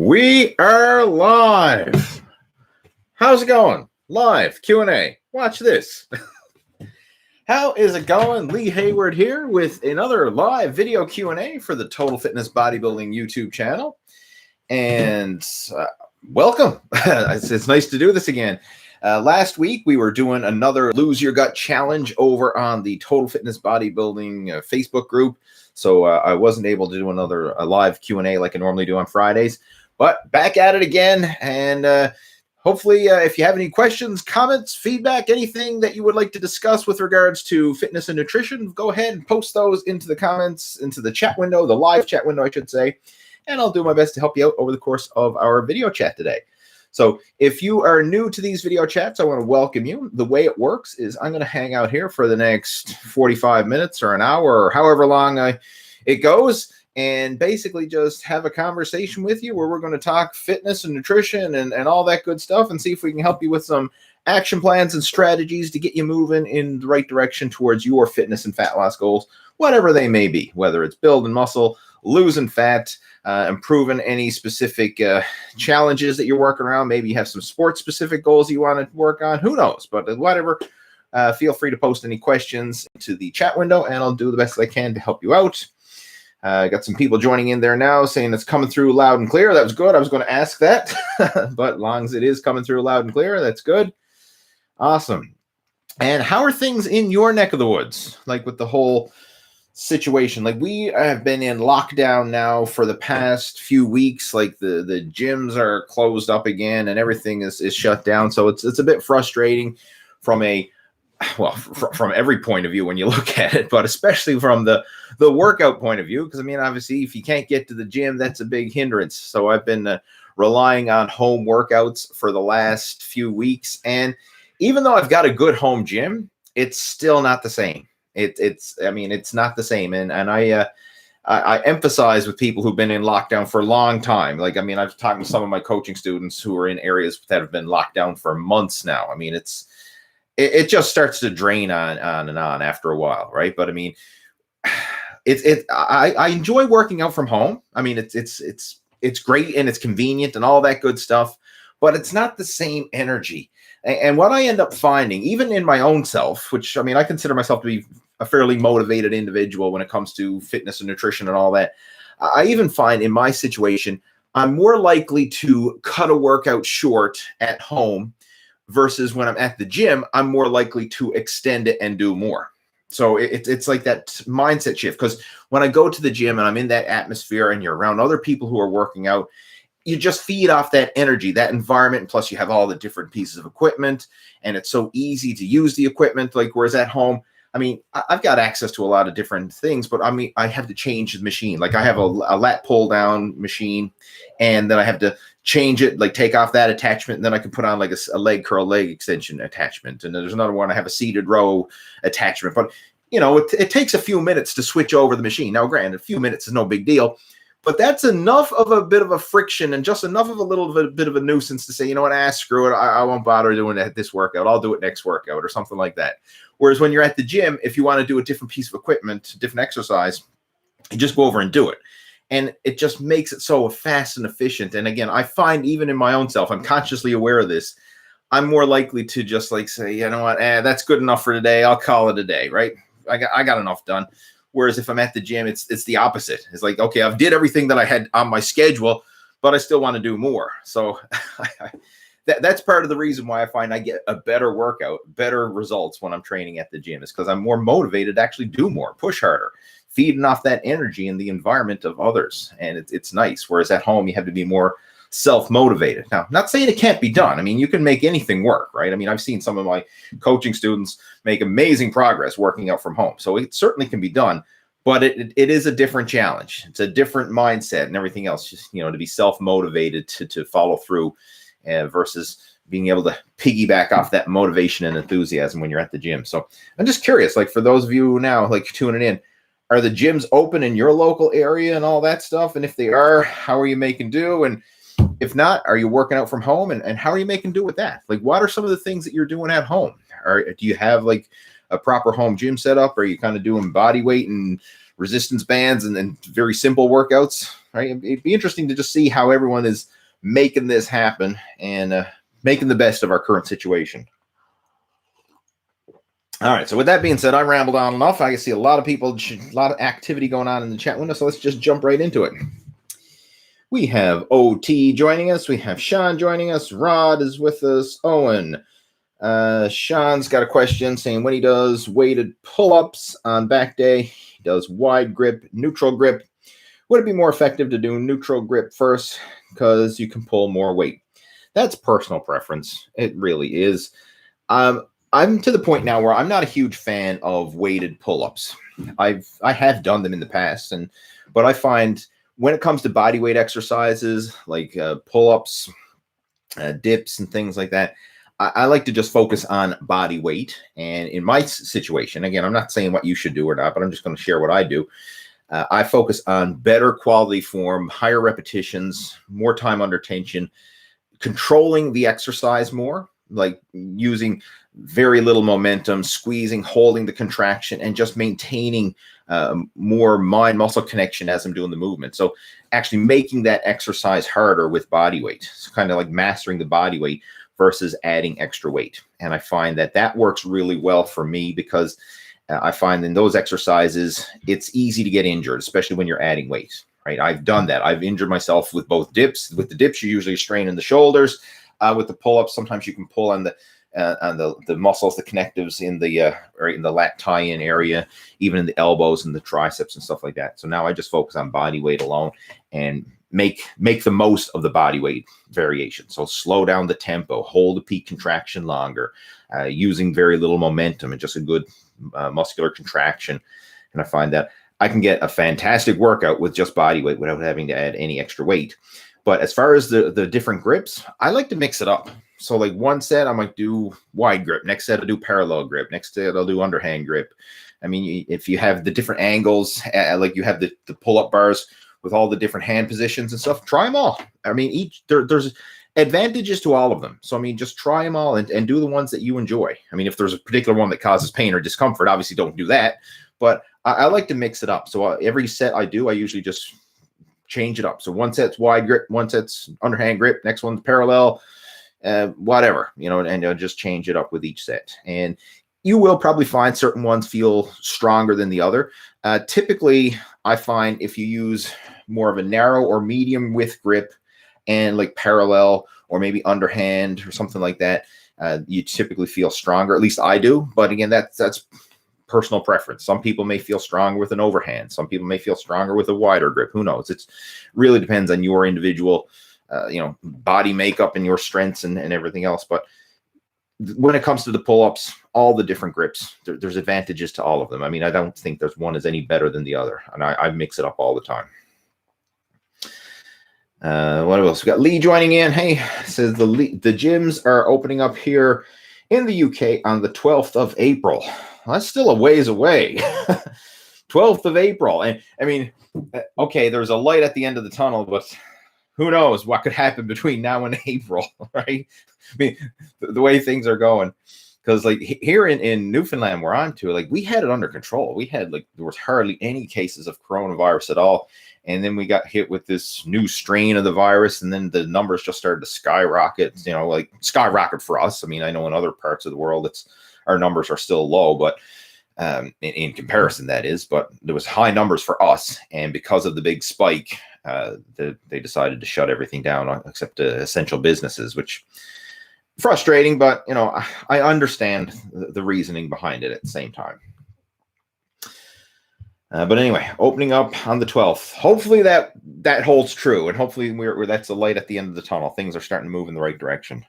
We are live. How's it going? Live Q&A. Watch this. How is it going? Lee Hayward here with another live video Q&A for the Total Fitness Bodybuilding YouTube channel. And welcome. It's nice to do this again. Last week, we were doing another Lose Your Gut challenge over on the Total Fitness Bodybuilding Facebook group. So I wasn't able to do a live Q&A like I normally do on Fridays. But back at it again, and hopefully if you have any questions, comments, feedback, anything that you would like to discuss with regards to fitness and nutrition, go ahead and post those into the comments, into the chat window, the live chat window, I should say, and I'll do my best to help you out over the course of our video chat today. So if you are new to these video chats, I want to welcome you. The way it works is I'm going to hang out here for the next 45 minutes or an hour or however long it goes, and basically just have a conversation with you where we're going to talk fitness and nutrition and all that good stuff and see if we can help you with some action plans and strategies to get you moving in the right direction towards your fitness and fat loss goals, whatever they may be, whether it's building muscle, losing fat, improving any specific challenges that you're working around. Maybe you have some sports-specific goals you want to work on. Who knows? But whatever, feel free to post any questions to the chat window, and I'll do the best I can to help you out. Got some people joining in there now saying it's coming through loud and clear. That was good. I was going to ask that, but as long as it is coming through loud and clear, that's good. Awesome. And how are things in your neck of the woods? Like with the whole situation, like we have been in lockdown now for the past few weeks. Like the gyms are closed up again and everything is shut down. So it's a bit frustrating from from every point of view when you look at it, but especially from the workout point of view, because I mean, obviously, if you can't get to the gym, that's a big hindrance. So I've been relying on home workouts for the last few weeks, and even though I've got a good home gym, it's still not the same. It's not the same, and I emphasize with people who've been in lockdown for a long time. Like, I mean, I've talked to some of my coaching students who are in areas that have been locked down for months now. I mean, it just starts to drain on and on after a while, right? But I mean, I enjoy working out from home. I mean, it's great and it's convenient and all that good stuff, but it's not the same energy. And what I end up finding, even in my own self, which I mean, I consider myself to be a fairly motivated individual when it comes to fitness and nutrition and all that, I even find in my situation, I'm more likely to cut a workout short at home versus when I'm at the gym, I'm more likely to extend it and do more. So it's like that mindset shift, because when I go to the gym and I'm in that atmosphere and you're around other people who are working out, you just feed off that energy, that environment. And plus you have all the different pieces of equipment and it's so easy to use the equipment. Like, whereas at home, I mean, I've got access to a lot of different things, but I mean, I have to change the machine. Like I have a lat pull down machine, and then I have to change it, like take off that attachment, and then I can put on like a leg curl, leg extension attachment. And then there's another one, I have a seated row attachment. But, you know, it takes a few minutes to switch over the machine. Now, granted, a few minutes is no big deal, but that's enough of a bit of a friction and just enough of a little bit of a nuisance to say, you know what, screw it. I won't bother doing this workout. I'll do it next workout or something like that. Whereas when you're at the gym, if you want to do a different piece of equipment, different exercise, you just go over and do it. And it just makes it so fast and efficient. And again, I find even in my own self, I'm consciously aware of this, I'm more likely to just like say, you know what, that's good enough for today. I'll call it a day, right? I got enough done. Whereas if I'm at the gym, it's the opposite. It's like, okay, I've did everything that I had on my schedule, but I still want to do more. So that's part of the reason why I find I get a better workout, better results when I'm training at the gym, is because I'm more motivated to actually do more, push harder, feeding off that energy in the environment of others. And it's nice. Whereas at home, you have to be more self-motivated. Now, not saying it can't be done. I mean, you can make anything work, right? I mean, I've seen some of my coaching students make amazing progress working out from home. So it certainly can be done, but it is a different challenge. It's a different mindset and everything else, just, you know, to be self-motivated to follow through versus being able to piggyback off that motivation and enthusiasm when you're at the gym. So I'm just curious, like for those of you now, like tuning in, are the gyms open in your local area and all that stuff? And if they are, how are you making do? And if not, are you working out from home? And how are you making do with that? Like, what are some of the things that you're doing at home? Or do you have like a proper home gym setup? Or are you kind of doing body weight and resistance bands and then very simple workouts? right? It'd be interesting to just see how everyone is making this happen and making the best of our current situation. All right, so with that being said, I rambled on enough. I can see a lot of people, a lot of activity going on in the chat window, so let's just jump right into it. We have OT joining us. We have Sean joining us. Rod is with us. Owen. Sean's got a question saying when he does weighted pull-ups on back day, he does wide grip, neutral grip. Would it be more effective to do neutral grip first because you can pull more weight? That's personal preference. It really is. I'm to the point now where I'm not a huge fan of weighted pull-ups. I have done them in the past, but I find when it comes to body weight exercises like pull-ups, dips, and things like that, I like to just focus on body weight. And in my situation, again, I'm not saying what you should do or not, but I'm just going to share what I do. I focus on better quality form, higher repetitions, more time under tension, controlling the exercise more, like using very little momentum, squeezing, holding the contraction, and just maintaining more mind-muscle connection as I'm doing the movement. So actually making that exercise harder with body weight. It's kind of like mastering the body weight versus adding extra weight. And I find that that works really well for me because I find in those exercises, it's easy to get injured, especially when you're adding weight, right? I've done that. I've injured myself with both dips. With the dips, you're usually straining the shoulders. With the pull-ups, sometimes you can pull on the muscles, the connectives in the lat tie-in area, even in the elbows and the triceps and stuff like that. So now I just focus on body weight alone and make the most of the body weight variation. So slow down the tempo, hold the peak contraction longer, using very little momentum and just a good muscular contraction. And I find that I can get a fantastic workout with just body weight without having to add any extra weight. But as far as the different grips, I like to mix it up. So like one set, I might do wide grip. Next set, I'll do parallel grip. Next set, I'll do underhand grip. I mean, if you have the different angles, like you have the pull-up bars with all the different hand positions and stuff, try them all. I mean, there's advantages to all of them. So, I mean, just try them all and do the ones that you enjoy. I mean, if there's a particular one that causes pain or discomfort, obviously don't do that. But I like to mix it up. So every set I do, I usually just change it up. So one set's wide grip, one set's underhand grip, next one's parallel, whatever, and I'll just change it up with each set. And you will probably find certain ones feel stronger than the other. Typically, I find if you use more of a narrow or medium width grip and like parallel or maybe underhand or something like that, you typically feel stronger. At least I do. But again, that's personal preference. Some people may feel stronger with an overhand. Some people may feel stronger with a wider grip. Who knows? It's really depends on your individual, body makeup and your strengths and everything else. But when it comes to the pull-ups, all the different grips, there's advantages to all of them. I mean, I don't think there's one is any better than the other. And I mix it up all the time. What else? We got Lee joining in. Hey, says the gyms are opening up here in the UK on the 12th of April. Well, that's still a ways away. 12th of April. And I mean, okay, there's a light at the end of the tunnel, but who knows what could happen between now and April, right? I mean, the way things are going. Because like here in Newfoundland, we're on to, like, we had it under control. We had there was hardly any cases of coronavirus at all. And then we got hit with this new strain of the virus, and then the numbers just started to skyrocket, skyrocket for us. I mean, I know in other parts of the world, our numbers are still low, but in comparison, that is. But there was high numbers for us. And because of the big spike, they decided to shut everything down except essential businesses, which frustrating, but I understand the reasoning behind it at the same time. But anyway, opening up on the 12th. Hopefully that holds true, and hopefully that's a light at the end of the tunnel. Things are starting to move in the right direction.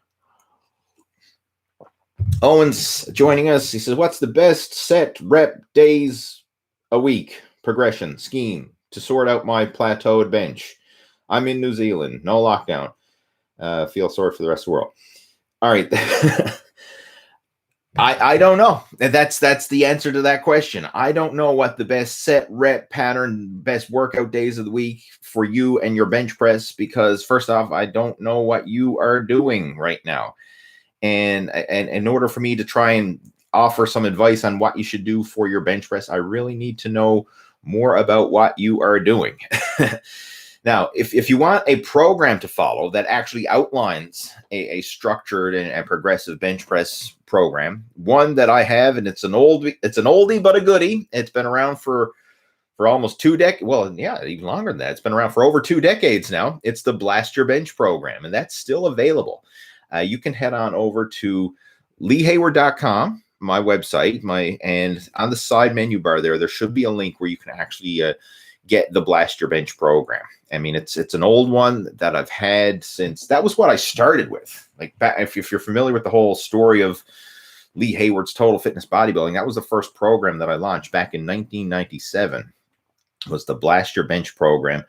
Owen's joining us. He says, "What's the best set rep days a week progression scheme to sort out my plateaued bench? I'm in New Zealand, no lockdown. Feel sorry for the rest of the world." All right. I don't know. That's the answer to that question. I don't know what the best set rep pattern, best workout days of the week for you and your bench press, because first off, I don't know what you are doing right now. And in order for me to try and offer some advice on what you should do for your bench press, I really need to know more about what you are doing. Now, if you want a program to follow that actually outlines a structured and progressive bench press program, one that I have, and it's an oldie but a goodie. It's been around for almost 2 decades. Well, yeah, even longer than that. It's been around for over 2 decades now. It's the Blast Your Bench program, and that's still available. You can head on over to leehayward.com, my website, and on the side menu bar there should be a link where you can actually get the Blast Your Bench program. I mean, it's an old one that I've had since, that was what I started with. Like, back, if you're familiar with the whole story of Lee Hayward's Total Fitness Bodybuilding, that was the first program that I launched back in 1997, was the Blast Your Bench program.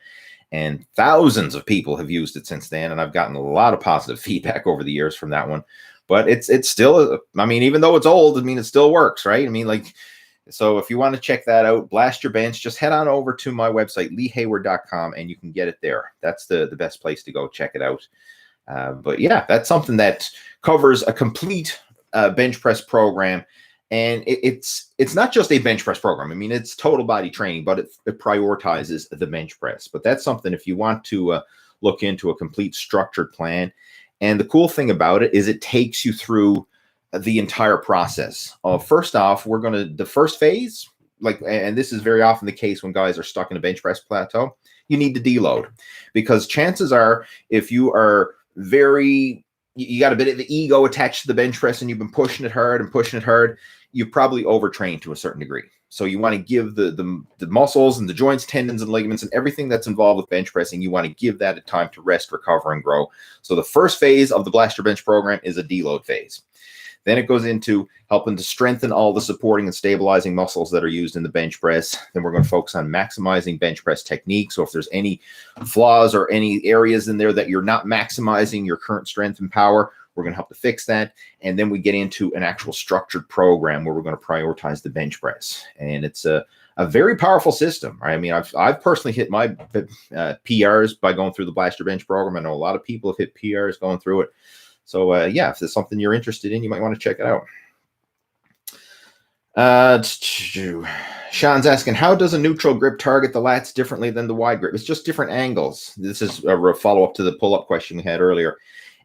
And thousands of people have used it since then. And I've gotten a lot of positive feedback over the years from that one. But it's still, I mean, even though it's old, I mean, it still works, right? I mean, like, so if you want to check that out, Blast Your Bench, just head on over to my website, leehayward.com, and you can get it there. That's the best place to go check it out. But yeah, that's something that covers a complete bench press program. And it's not just a bench press program. I mean, it's total body training, but it prioritizes the bench press. But that's something, if you want to look into a complete structured plan. And the cool thing about it is it takes you through the entire process. First off, the first phase, like, and this is very often the case when guys are stuck in a bench press plateau, you need to deload, because chances are, if you are you got a bit of the ego attached to the bench press and you've been pushing it hard, you probably overtrained to a certain degree. So you want to give the muscles and the joints, tendons, and ligaments, and everything that's involved with bench pressing, you want to give that a time to rest, recover, and grow. So the first phase of the Blast Your Bench program is a deload phase. Then it goes into helping to strengthen all the supporting and stabilizing muscles that are used in the bench press. Then we're going to focus on maximizing bench press technique. So if there's any flaws or any areas in there that you're not maximizing your current strength and power, we're going to help to fix that. And then we get into an actual structured program where we're going to prioritize the bench press. And it's a very powerful system, right? I mean, I've personally hit my PRs by going through the Blast Your Bench program. I know a lot of people have hit PRs going through it. So, yeah, if there's something you're interested in, you might want to check it out. Sean's asking, how does a neutral grip target the lats differently than the wide grip? It's just different angles. This is a follow-up to the pull-up question we had earlier.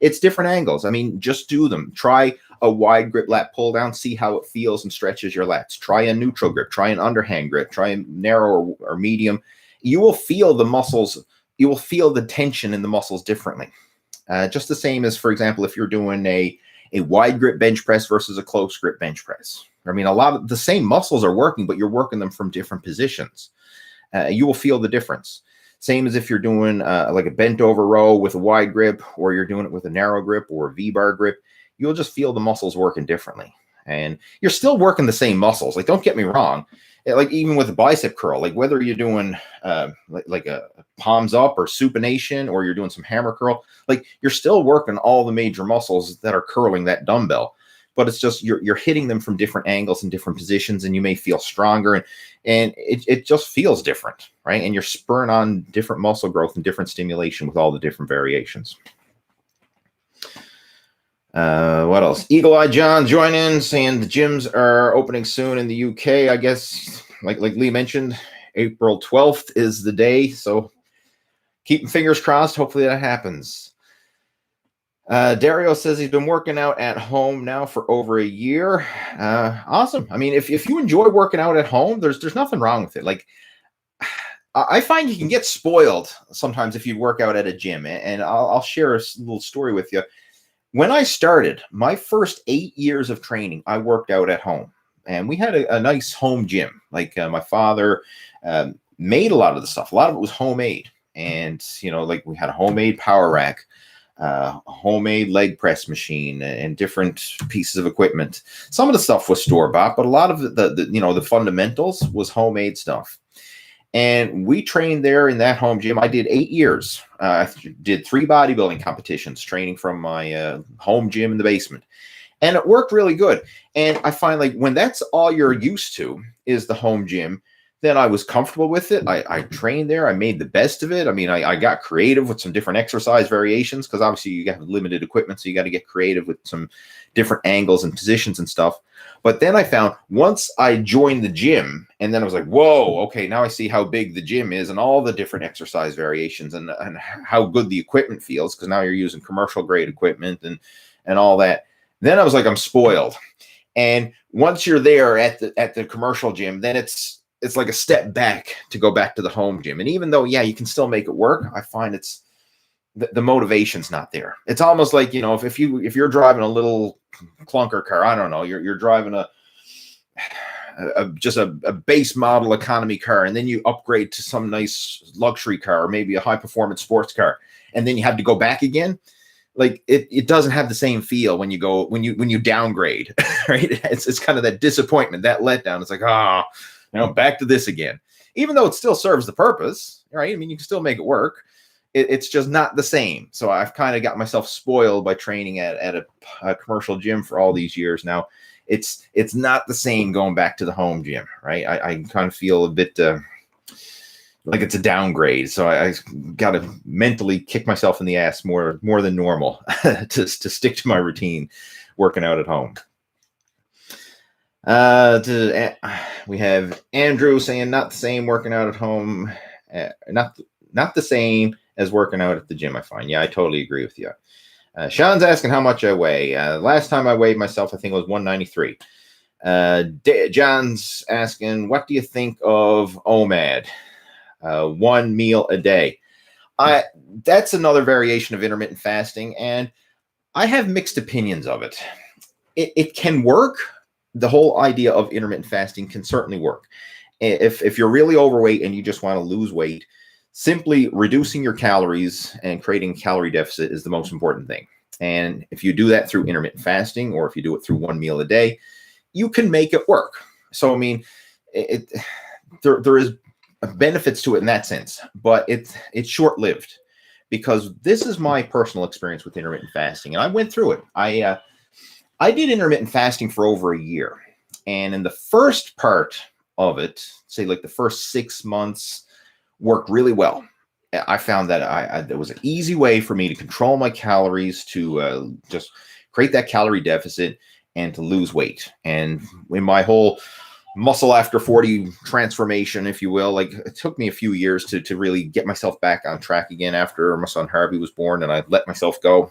It's different angles. I mean, just do them. Try a wide grip lat pull down, see how it feels and stretches your lats. Try a neutral grip. Try an underhand grip. Try a narrow or medium. You will feel the muscles. You will feel the tension in the muscles differently. Just the same as, for example, if you're doing a wide grip bench press versus a close grip bench press. I mean, a lot of the same muscles are working, but you're working them from different positions. You will feel the difference. Same as if you're doing like a bent over row with a wide grip, or you're doing it with a narrow grip or a V-bar grip. You'll just feel the muscles working differently. And you're still working the same muscles. Like, don't get me wrong. Like, even with a bicep curl, like whether you're doing like a palms up or supination, or you're doing some hammer curl, like, you're still working all the major muscles that are curling that dumbbell. But it's just you're hitting them from different angles and different positions, and you may feel stronger, and it just feels different, right? And you're spurring on different muscle growth and different stimulation with all the different variations. What else? Eagle Eye John join in, saying the gyms are opening soon in the UK. I guess, like Lee mentioned, April 12th is the day. So keep fingers crossed. Hopefully that happens. Dario says he's been working out at home now for over a year. Awesome. I mean, if you enjoy working out at home, there's nothing wrong with it. Like, I find you can get spoiled sometimes if you work out at a gym, and I'll share a little story with you. When I started my first 8 years of training, I worked out at home, and we had a nice home gym. Like, my father made a lot of the stuff. A lot of it was homemade, and like, we had a homemade power rack, a homemade leg press machine, and different pieces of equipment. Some of the stuff was store-bought, but a lot of the fundamentals was homemade stuff. And we trained there in that home gym. I did 8 years. I did 3 bodybuilding competitions, training from my home gym in the basement. And it worked really good. And I find, like, when that's all you're used to is the home gym, Then I was comfortable with it. I trained there. I made the best of it. I mean, I got creative with some different exercise variations because obviously you have limited equipment, so you got to get creative with some different angles and positions and stuff. But then I found once I joined the gym, and then I was like, whoa, okay, now I see how big the gym is and all the different exercise variations and how good the equipment feels, because now you're using commercial grade equipment and all that. Then I was like, I'm spoiled. And once you're there at the commercial gym, then it's like a step back to go back to the home gym. And even though, yeah, you can still make it work, I find it's the motivation's not there. It's almost like, you know, if you're driving a little clunker car, I don't know, you're driving just a base model economy car, and then you upgrade to some nice luxury car or maybe a high performance sports car, and then you have to go back again. Like it doesn't have the same feel when you downgrade, right? It's kind of that disappointment, that letdown. It's like, back to this again, even though it still serves the purpose, right? I mean, you can still make it work. It's just not the same. So I've kind of got myself spoiled by training at a commercial gym for all these years now. It's not the same going back to the home gym, right? I kind of feel a bit like it's a downgrade. So I got to mentally kick myself in the ass more than normal to stick to my routine working out at home. We have Andrew saying not the same working out at home, not the same as working out at the gym, I find. Yeah, I totally agree with you. Sean's asking how much I weigh. Last time I weighed myself, I think it was 193. John's asking, what do you think of OMAD? 1 meal a day. That's another variation of intermittent fasting, and I have mixed opinions of it. It can work. The whole idea of intermittent fasting can certainly work. If you're really overweight and you just want to lose weight, simply reducing your calories and creating a calorie deficit is the most important thing. And if you do that through intermittent fasting, or if you do it through 1 meal a day, you can make it work. So, I mean, there is benefits to it in that sense, but it's short-lived, because this is my personal experience with intermittent fasting, and I went through it. I did intermittent fasting for over a year, and in the first part of it, say like the first 6 months, worked really well. I found that there was an easy way for me to control my calories, to just create that calorie deficit and to lose weight. And in my whole muscle after 40 transformation, if you will, like it took me a few years to really get myself back on track again after my son Harvey was born, and I let myself go.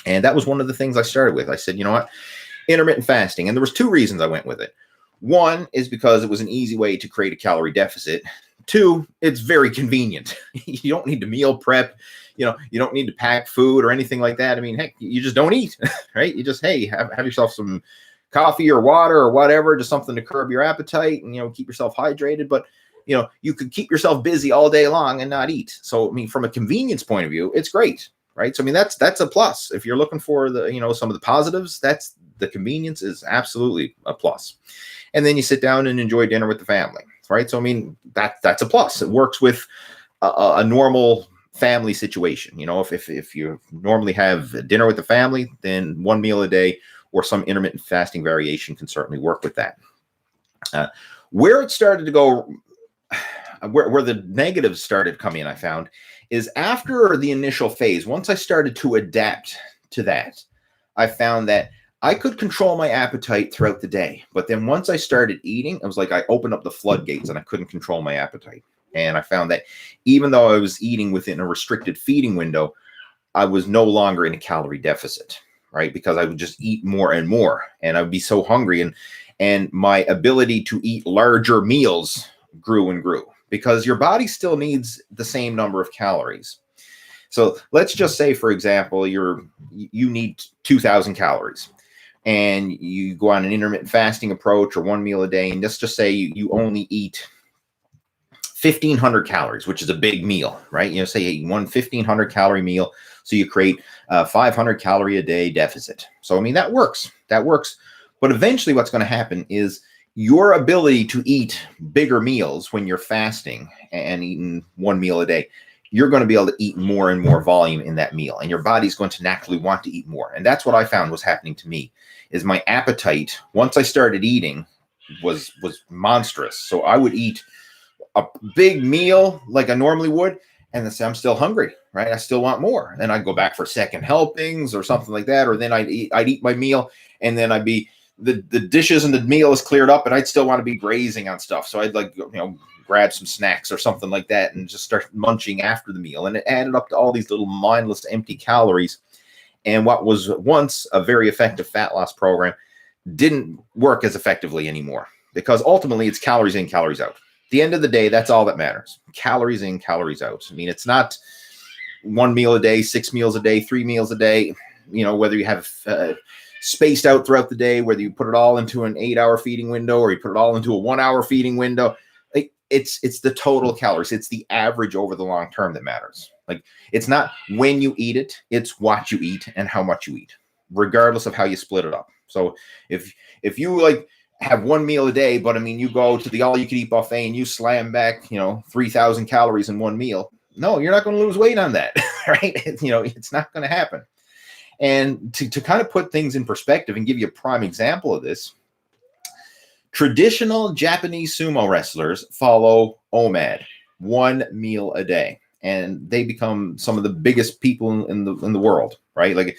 And that was one of the things I started with. I said, you know what, intermittent fasting. And there was 2 reasons I went with it. One is because it was an easy way to create a calorie deficit. 2, it's very convenient. You don't need to meal prep. You don't need to pack food or anything like that. I mean, heck, you just don't eat, right? You just, hey, have yourself some coffee or water or whatever, just something to curb your appetite and, keep yourself hydrated. But, you could keep yourself busy all day long and not eat. So, I mean, from a convenience point of view, it's great, right? So, I mean, that's a plus. If you're looking for some of the positives, that's the convenience is absolutely a plus. And then you sit down and enjoy dinner with the family, right? So, I mean, that's a plus. It works with a normal family situation. If you normally have dinner with the family, then 1 meal a day or some intermittent fasting variation can certainly work with that. Where it started to go, where the negatives started coming in, I found, is after the initial phase. Once I started to adapt to that, I found that I could control my appetite throughout the day. But then once I started eating, it was like I opened up the floodgates and I couldn't control my appetite. And I found that even though I was eating within a restricted feeding window, I was no longer in a calorie deficit, right? Because I would just eat more and more, and I would be so hungry, and my ability to eat larger meals grew and grew, because your body still needs the same number of calories. So let's just say, for example, you need 2,000 calories, and you go on an intermittent fasting approach or 1 meal a day, and let's just say you only eat 1,500 calories, which is a big meal, right? Say 1,500 calorie meal. So you create a 500 calorie a day deficit. So, I mean, that works. But eventually what's going to happen is your ability to eat bigger meals when you're fasting and eating 1 meal a day, you're going to be able to eat more and more volume in that meal. And your body's going to naturally want to eat more. And that's what I found was happening to me, is my appetite, once I started eating, was monstrous. So I would eat a big meal like I normally would, and then say I'm still hungry, right? I still want more. And then I'd go back for second helpings or something like that. Or then I'd eat my meal, and then I'd be the dishes and the meal is cleared up, and I'd still want to be grazing on stuff. So I'd like, grab some snacks or something like that and just start munching after the meal. And it added up to all these little mindless empty calories. And what was once a very effective fat loss program didn't work as effectively anymore, because ultimately it's calories in, calories out. At the end of the day, that's all that matters. Calories in, calories out. I mean, it's not 1 meal a day, 6 meals a day, 3 meals a day, whether you have spaced out throughout the day, whether you put it all into an 8-hour feeding window or you put it all into a 1-hour feeding window. Like, it's the total calories. It's the average over the long term that matters. Like, it's not when you eat it, it's what you eat and how much you eat, regardless of how you split it up. So if you like have 1 meal a day, but I mean, you go to the all you can eat buffet and you slam back, 3,000 calories in 1 meal. No, you're not going to lose weight on that, right? It's not going to happen. And to kind of put things in perspective and give you a prime example of this, traditional Japanese sumo wrestlers follow OMAD, 1 meal a day, and they become some of the biggest people in the world, right? Like,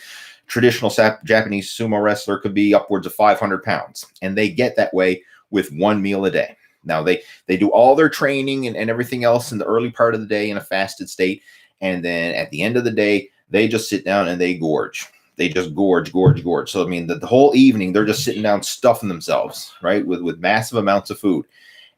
traditional Japanese sumo wrestler could be upwards of 500 pounds, and they get that way with 1 meal a day. Now, they do all their training and everything else in the early part of the day in a fasted state, and then at the end of the day, they just sit down and they gorge. They just gorge. So, I mean, the whole evening, they're just sitting down stuffing themselves, right, with massive amounts of food.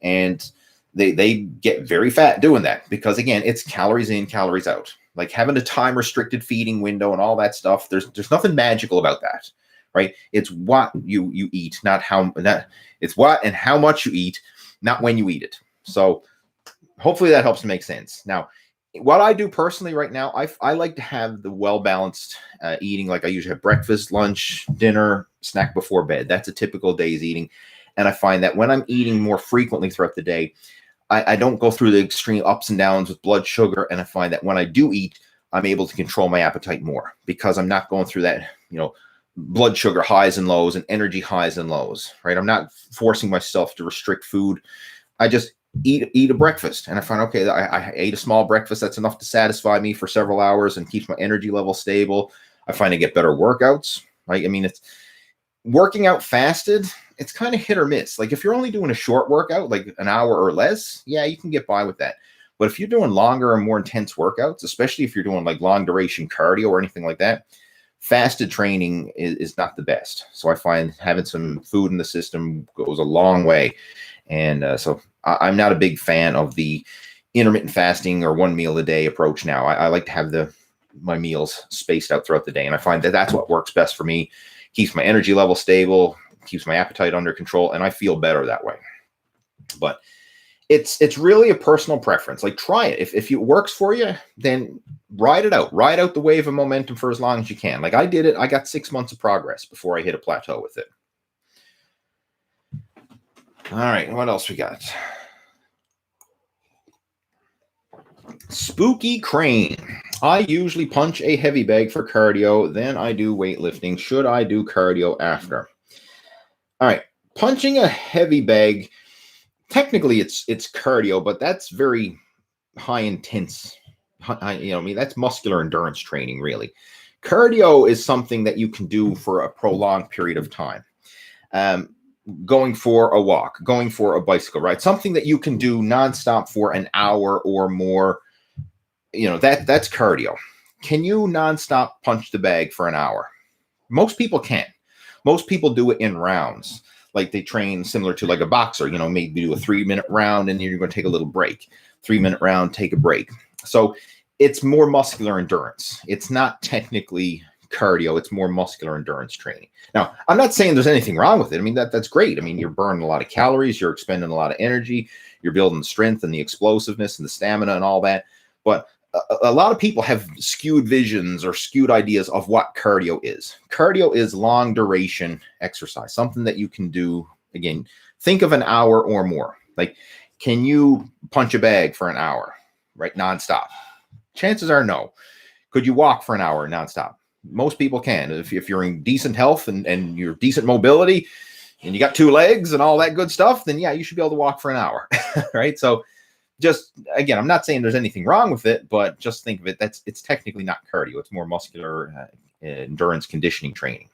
And they get very fat doing that because, again, it's calories in, calories out. Like, having a time-restricted feeding window and all that stuff, there's nothing magical about that, right? It's what you eat, it's what and how much you eat, not when you eat it. So hopefully that helps to make sense. Now, what I do personally right now, I like to have the well-balanced eating. Like, I usually have breakfast, lunch, dinner, snack before bed. That's a typical day's eating. And I find that when I'm eating more frequently throughout the day, I don't go through the extreme ups and downs with blood sugar. And I find that when I do eat, I'm able to control my appetite more because I'm not going through that, blood sugar highs and lows and energy highs and lows, right? I'm not forcing myself to restrict food. I just eat a breakfast, and I find, okay, I ate a small breakfast. That's enough to satisfy me for several hours and keeps my energy level stable. I find I get better workouts, right? I mean, it's working out fasted. It's kind of hit or miss. Like, if you're only doing a short workout, like an hour or less, yeah, you can get by with that. But if you're doing longer and more intense workouts, especially if you're doing like long duration cardio or anything like that, fasted training is not the best. So I find having some food in the system goes a long way. And so I'm not a big fan of the intermittent fasting or 1 meal a day approach now. I like to have my meals spaced out throughout the day. And I find that that's what works best for me. Keeps my energy level stable, keeps my appetite under control, and I feel better that way. But it's really a personal preference. Like, try it. If it works for you, then ride it out. Ride out the wave of momentum for as long as you can. Like, I did it. I got 6 months of progress before I hit a plateau with it. All right, what else we got? Spooky Crane. I usually punch a heavy bag for cardio, then I do weightlifting. Should I do cardio after? All right, punching a heavy bag, technically it's cardio, but that's very high intense. That's muscular endurance training, really. Cardio is something that you can do for a prolonged period of time. Going for a walk, going for a bicycle ride, something that you can do nonstop for an hour or more. That's cardio. Can you nonstop punch the bag for an hour? Most people can't. Most people do it in rounds. Like, they train similar to like a boxer, maybe do a 3-minute round and then you're going to take a little break. 3-minute round, take a break. So it's more muscular endurance. It's not technically cardio. It's more muscular endurance training. Now, I'm not saying there's anything wrong with it. I mean, that's great. I mean, you're burning a lot of calories, you're expending a lot of energy, you're building the strength and the explosiveness and the stamina and all that. But a lot of people have skewed visions or skewed ideas of what cardio is. Cardio is long duration exercise, something that you can do. Again, think of an hour or more. Like, can you punch a bag for an hour, right? Nonstop? Chances are no. Could you walk for an hour nonstop? Most people can. If you're in decent health and you're decent mobility and you got 2 legs and all that good stuff, then yeah, you should be able to walk for an hour, right? So just, again, I'm not saying there's anything wrong with it, but just think of it, it's technically not cardio. It's more muscular endurance conditioning training.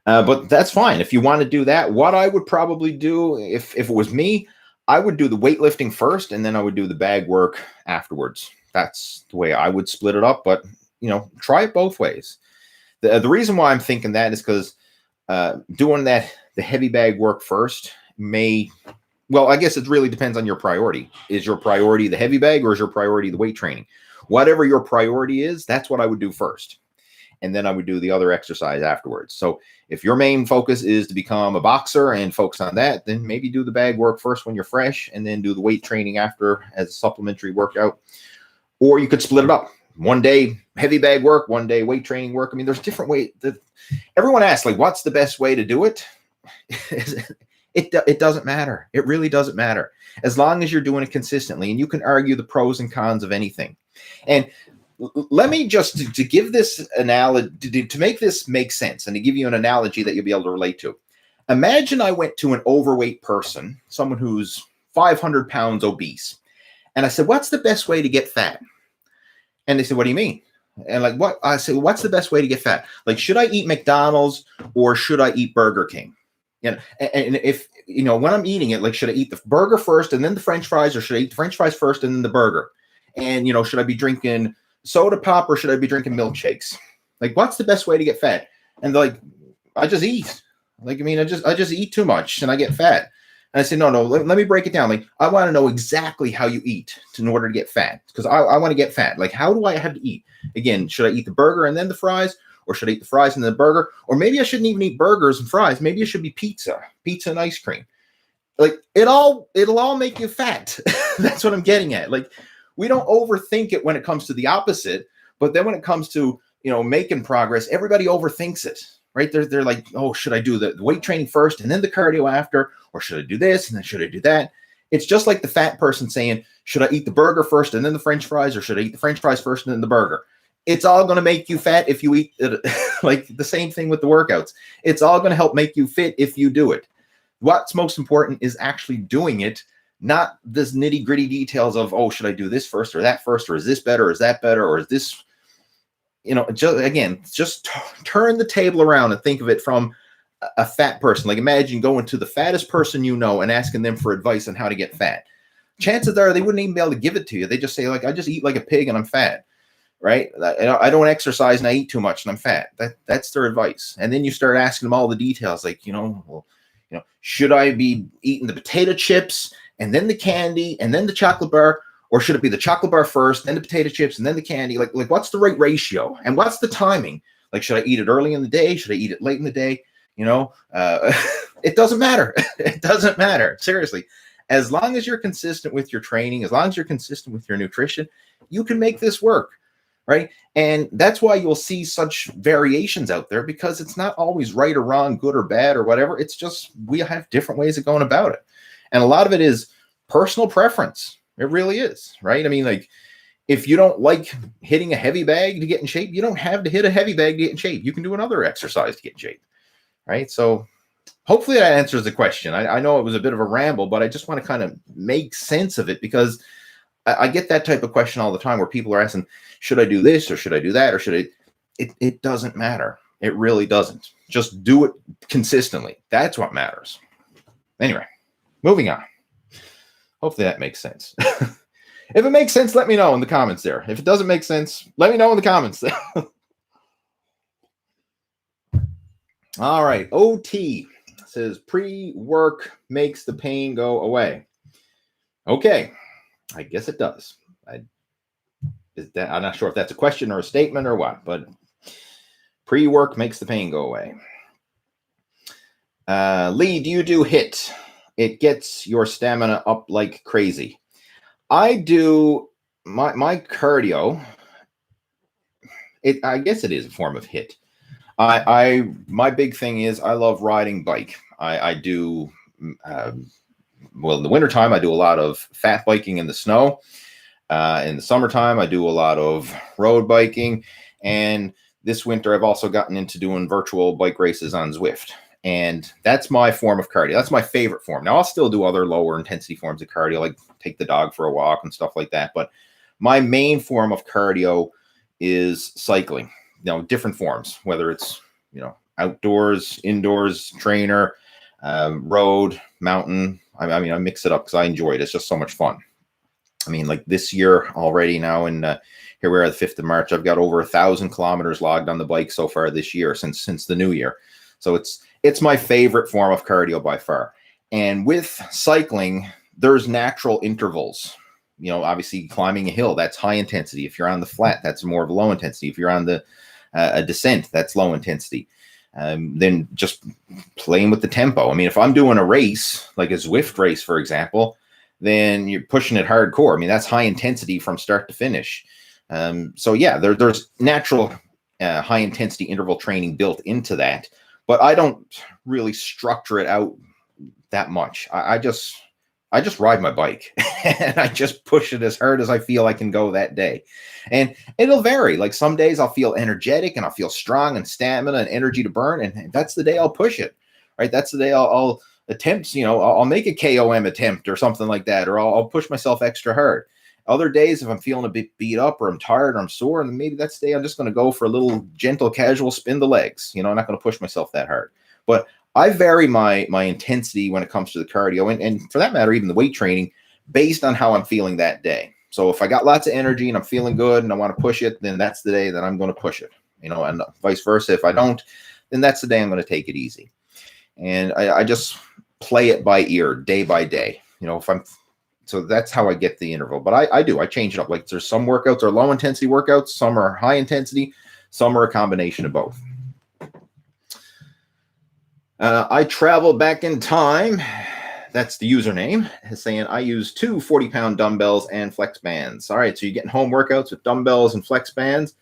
But that's fine. If you want to do that, what I would probably do if it was me, I would do the weightlifting first, and then I would do the bag work afterwards. That's the way I would split it up, but try it both ways. The reason why I'm thinking that is because doing the heavy bag work first well, I guess it really depends on your priority. Is your priority the heavy bag, or is your priority the weight training? Whatever your priority is, that's what I would do first. And then I would do the other exercise afterwards. So if your main focus is to become a boxer and focus on that, then maybe do the bag work first when you're fresh, and then do the weight training after as a supplementary workout. Or you could split it up. One day heavy bag work, one day weight training work. I mean, there's different ways. Everyone asks, like, what's the best way to do it? It doesn't matter. It really doesn't matter. As long as you're doing it consistently, and you can argue the pros and cons of anything. And let me just, to give this analogy, to make this make sense, and to give you an analogy that you'll be able to relate to. Imagine I went to an overweight person, someone who's 500 pounds obese, and I said, what's the best way to get fat? And they said, what do you mean? And like, what? I said, what's the best way to get fat? Like, should I eat McDonald's or should I eat Burger King? And if, when I'm eating it, like, should I eat the burger first and then the French fries, or should I eat the French fries first and then the burger? And, should I be drinking soda pop or should I be drinking milkshakes? Like, what's the best way to get fat? And they're like, I just eat. Like, I mean, I just eat too much and I get fat. And I said, no, let me break it down. Like, I want to know exactly how you eat in order to get fat, because I want to get fat. Like, how do I have to eat? Again, should I eat the burger and then the fries? Or should I eat the fries and then the burger? Or maybe I shouldn't even eat burgers and fries. Maybe it should be pizza and ice cream. Like, it'll all make you fat. That's what I'm getting at. Like, we don't overthink it when it comes to the opposite, but then when it comes to, making progress, everybody overthinks it, right? They're like, oh, should I do the weight training first and then the cardio after? Or should I do this and then should I do that? It's just like the fat person saying, should I eat the burger first and then the French fries? Or should I eat the French fries first and then the burger? It's all going to make you fat if you eat it. Like, the same thing with the workouts. It's all going to help make you fit if you do it. What's most important is actually doing it, not this nitty gritty details of, oh, should I do this first or that first? Or is this better? Or is that better? Or is this, just turn the table around and think of it from a fat person. Like, imagine going to the fattest person and asking them for advice on how to get fat. Chances are they wouldn't even be able to give it to you. They just say, like, I just eat like a pig and I'm fat. Right? I don't exercise and I eat too much and I'm fat. That's their advice. And then you start asking them all the details, like, should I be eating the potato chips and then the candy and then the chocolate bar? Or should it be the chocolate bar first, then the potato chips, and then the candy? Like what's the right ratio? And what's the timing? Like, should I eat it early in the day? Should I eat it late in the day? It doesn't matter. It doesn't matter. Seriously. As long as you're consistent with your training, as long as you're consistent with your nutrition, you can make this work. Right. And that's why you'll see such variations out there, because it's not always right or wrong, good or bad or whatever. It's just, we have different ways of going about it. And a lot of it is personal preference. It really is. Right. I mean, like, if you don't like hitting a heavy bag to get in shape, you don't have to hit a heavy bag to get in shape. You can do another exercise to get in shape. Right. So hopefully that answers the question. I know it was a bit of a ramble, but I just want to kind of make sense of it, because I get that type of question all the time where people are asking, should I do this or should I do that? Or should I? It doesn't matter. It really doesn't. Just do it consistently. That's what matters. Anyway, moving on. Hopefully that makes sense. If it makes sense, let me know in the comments there. If it doesn't make sense, let me know in the comments there. All right. OT says pre-work makes the pain go away. Okay. I guess it does. I'm not sure if that's a question or a statement or what, but pre-work makes the pain go away. Lee, do you do HIIT? It gets your stamina up like crazy. I do my cardio. I guess it is a form of HIIT. My big thing is I love riding bike. I do. Well, in the wintertime, I do a lot of fat biking in the snow. In the summertime, I do a lot of road biking. And this winter, I've also gotten into doing virtual bike races on Zwift. And that's my form of cardio. That's my favorite form. Now, I'll still do other lower intensity forms of cardio, like take the dog for a walk and stuff like that. But my main form of cardio is cycling, different forms, whether it's, outdoors, indoors, trainer, road, mountain. I mean, I mix it up because I enjoy it. It's just so much fun. I mean, like this year already now, and here we are the 5th of March, I've got over 1,000 kilometers logged on the bike so far this year since the new year. So it's my favorite form of cardio by far. And with cycling, there's natural intervals. Obviously climbing a hill, that's high intensity. If you're on the flat, that's more of a low intensity. If you're on the a descent, that's low intensity. Then just playing with the tempo. I mean, if I'm doing a race, like a Zwift race, for example, then you're pushing it hardcore. I mean, that's high intensity from start to finish. So yeah, there's natural high intensity interval training built into that, but I don't really structure it out that much. I just ride my bike and I just push it as hard as I feel I can go that day. And it'll vary. Like some days I'll feel energetic and I'll feel strong and stamina and energy to burn. And that's the day I'll push it, right? That's the day I'll attempt, I'll make a KOM attempt or something like that, or I'll push myself extra hard. Other days, if I'm feeling a bit beat up or I'm tired or I'm sore, and maybe that's the day I'm just going to go for a little gentle, casual spin the legs. I'm not going to push myself that hard. But I vary my intensity when it comes to the cardio and for that matter, even the weight training based on how I'm feeling that day. So if I got lots of energy and I'm feeling good and I want to push it, then that's the day that I'm going to push it, and vice versa. If I don't, then that's the day I'm going to take it easy. And I just play it by ear day by day, so that's how I get the interval. But I change it up. Like there's some workouts are low intensity workouts, some are high intensity, some are a combination of both. I travel back in time. That's the username, saying I use 2 40-pound dumbbells and flex bands. All right, so you're getting home workouts with dumbbells and flex bands.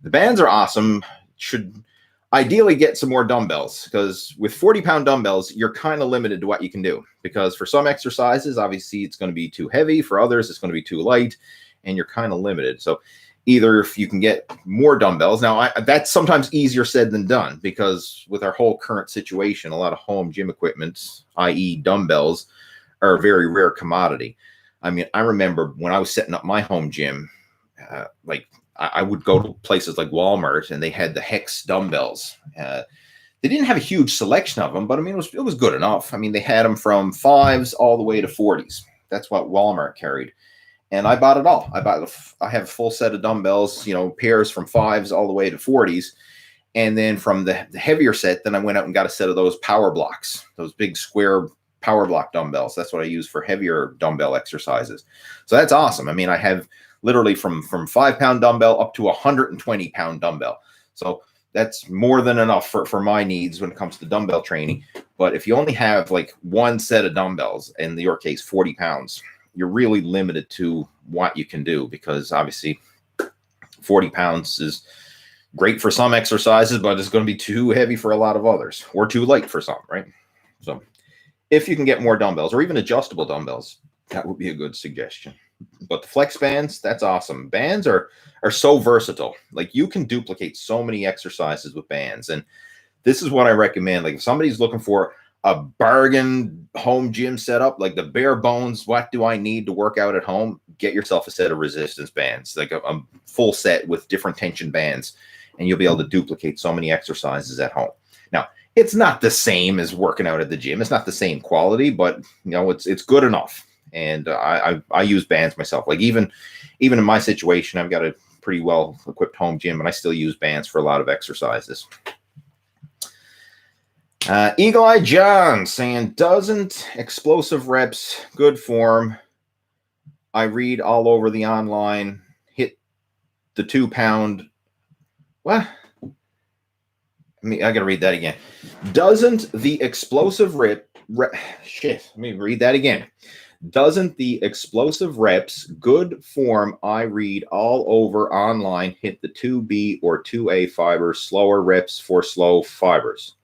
The bands are awesome. Should ideally get some more dumbbells, because with 40-pound dumbbells, you're kind of limited to what you can do, because for some exercises, obviously it's going to be too heavy. For others, it's going to be too light, and you're kind of limited. So either if you can get more dumbbells. Now, that's sometimes easier said than done, because with our whole current situation, a lot of home gym equipment, i.e. dumbbells, are a very rare commodity. I mean, I remember when I was setting up my home gym, I would go to places like Walmart, and they had the Hex dumbbells. They didn't have a huge selection of them, but I mean, it was good enough. I mean, they had them from 5s all the way to 40s. That's what Walmart carried. And I bought it all. I have a full set of dumbbells, pairs from 5s all the way to 40s. And then from the heavier set, then I went out and got a set of those power blocks, those big square power block dumbbells. That's what I use for heavier dumbbell exercises. So that's awesome. I mean, I have literally from 5-pound dumbbell up to 120-pound dumbbell. So that's more than enough for my needs when it comes to dumbbell training. But if you only have like one set of dumbbells, in your case, 40 pounds, you're really limited to what you can do, because obviously 40 pounds is great for some exercises, but it's going to be too heavy for a lot of others, or too light for some, right? So if you can get more dumbbells, or even adjustable dumbbells, that would be a good suggestion. But the flex bands, that's awesome. Bands are so versatile. Like you can duplicate so many exercises with bands. And this is what I recommend. Like if somebody's looking for a bargain home gym setup, like the bare bones, what do I need to work out at home? Get yourself a set of resistance bands, like a full set with different tension bands, and you'll be able to duplicate so many exercises at home. Now, it's not the same as working out at the gym. It's not the same quality, but it's good enough. And I use bands myself. Like even in my situation, I've got a pretty well equipped home gym, and I still use bands for a lot of exercises. Eagle Eye John saying, doesn't explosive reps good form? I read all over the online, hit the 2-pound. What? I got to read that again. Doesn't the explosive shit, let me read that again. Doesn't the explosive reps good form I read all over online hit the 2B or 2A fibers, slower reps for slow fibers?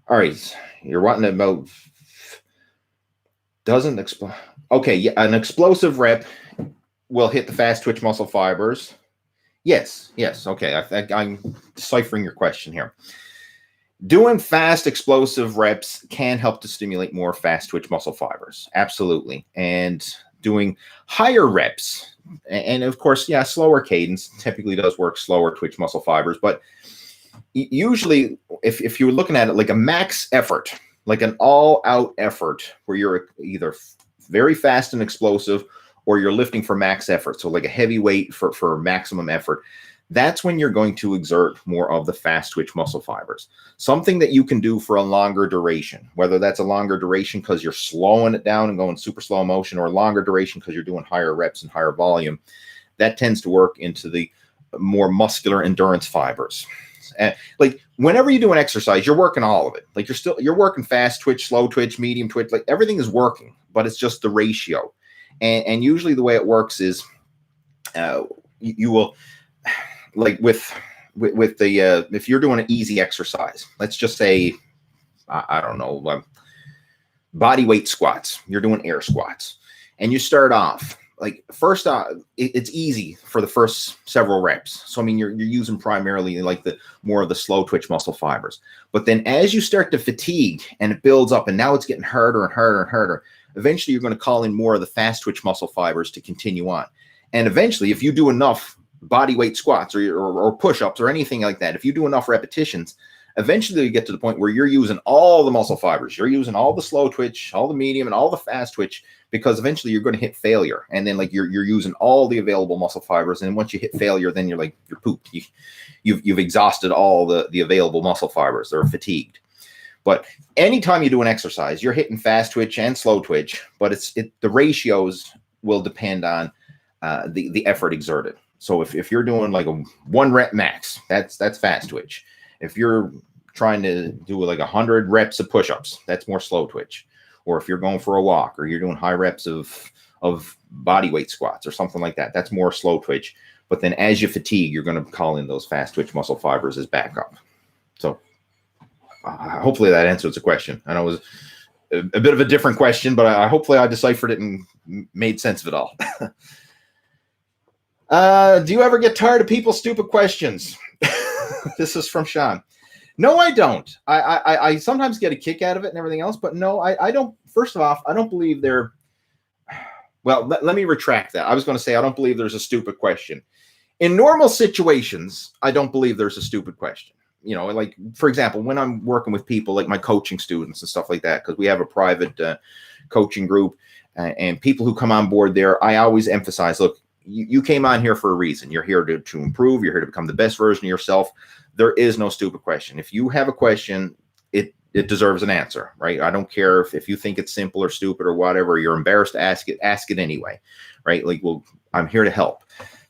All right, you're wanting about doesn't explode. Okay, yeah, an explosive rep will hit the fast twitch muscle fibers. Yes. Okay, I'm deciphering your question here. Doing fast, explosive reps can help to stimulate more fast twitch muscle fibers. Absolutely. And doing higher reps, and of course, yeah, slower cadence typically does work slower twitch muscle fibers. But usually, if you're looking at it like a max effort, like an all-out effort where you're either very fast and explosive or you're lifting for max effort, so like a heavy weight for maximum effort, that's when you're going to exert more of the fast twitch muscle fibers. Something that you can do for a longer duration, whether that's a longer duration because you're slowing it down and going super slow motion, or a longer duration because you're doing higher reps and higher volume, that tends to work into the more muscular endurance fibers. And like whenever you do an exercise, you're working all of it. Like you're working fast twitch, slow twitch, medium twitch, like everything is working, but it's just the ratio. And usually the way it works is you will, like with the if you're doing an easy exercise, let's just say I don't know, body weight squats, you're doing air squats, and you start off like first it's easy for the first several reps. So I mean you're using primarily like the more of the slow twitch muscle fibers, but then as you start to fatigue and it builds up and now it's getting harder and harder and harder, eventually you're going to call in more of the fast twitch muscle fibers to continue on. And eventually, if you do enough body weight squats or push-ups or anything like that, if you do enough repetitions, eventually you get to the point where you're using all the muscle fibers. You're using all the slow twitch, all the medium, and all the fast twitch, because eventually you're going to hit failure. And then like you're using all the available muscle fibers. And once you hit failure, then you're pooped. You've exhausted all the available muscle fibers. They're fatigued. But anytime you do an exercise, you're hitting fast twitch and slow twitch, but the ratios will depend on the effort exerted. So if you're doing like a 1 rep max, that's fast twitch. If you're trying to do like 100 reps of push-ups, that's more slow twitch. Or if you're going for a walk, or you're doing high reps of body weight squats or something like that, that's more slow twitch. But then as you fatigue, you're going to call in those fast twitch muscle fibers as backup. So hopefully that answers the question. I know it was a bit of a different question, but hopefully I deciphered it and made sense of it all. Do you ever get tired of people's stupid questions? This is from Sean. No, I don't. I sometimes get a kick out of it and everything else, but no, I don't. First off, I don't believe they're. Well, let me retract that. I was going to say I don't believe there's a stupid question. In normal situations, I don't believe there's a stupid question. You know, like for example, when I'm working with people like my coaching students and stuff like that, because we have a private coaching group and people who come on board there, I always emphasize, look, you came on here for a reason. You're here to improve. You're here to become the best version of yourself. There is no stupid question. If you have a question, it deserves an answer, right? I don't care if you think it's simple or stupid or whatever. You're embarrassed to ask it anyway, right? Like, well, I'm here to help.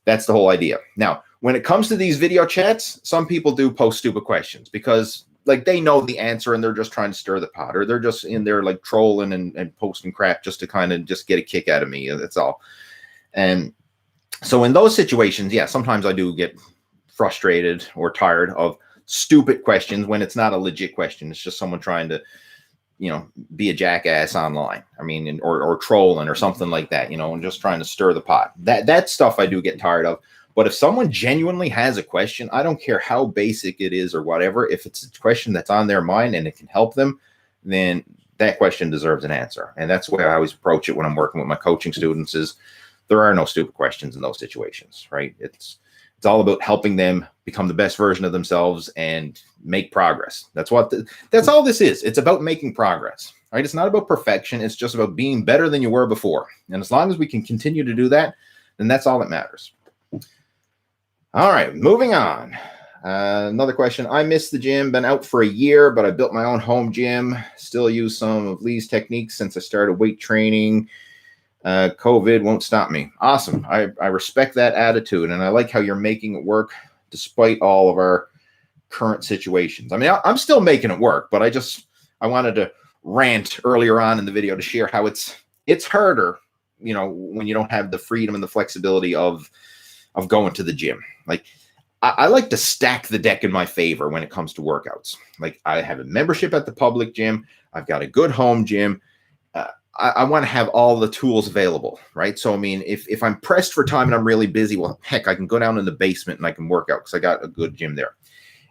That's the whole idea. Now, when it comes to these video chats, some people do post stupid questions because like they know the answer and they're just trying to stir the pot, or they're just in there like trolling and posting crap just to kind of just get a kick out of me. That's all. And so in those situations, yeah, sometimes I do get frustrated or tired of stupid questions when it's not a legit question. It's just someone trying to, you know, be a jackass online. I mean, or trolling or something like that, you know, and just trying to stir the pot. That stuff I do get tired of. But if someone genuinely has a question, I don't care how basic it is or whatever, if it's a question that's on their mind and it can help them, then that question deserves an answer. And that's the way I always approach it when I'm working with my coaching students is there are no stupid questions in those situations, right? It's all about helping them become the best version of themselves and make progress. That's all this is. It's about making progress, right? It's not about perfection. It's just about being better than you were before. And as long as we can continue to do that, then that's all that matters. All right, moving on. Another question. I missed the gym, been out for a year, but I built my own home gym. Still use some of Lee's techniques since I started weight training. COVID won't stop me. Awesome. I respect that attitude, and I like how you're making it work despite all of our current situations. I mean, I'm still making it work, but I wanted to rant earlier on in the video to share how it's harder, you know, when you don't have the freedom and the flexibility of going to the gym. Like I like to stack the deck in my favor when it comes to workouts. Like I have a membership at the public gym. I've got a good home gym. I want to have all the tools available, right? So, I mean, if I'm pressed for time and I'm really busy, well, heck, I can go down in the basement and I can work out because I got a good gym there.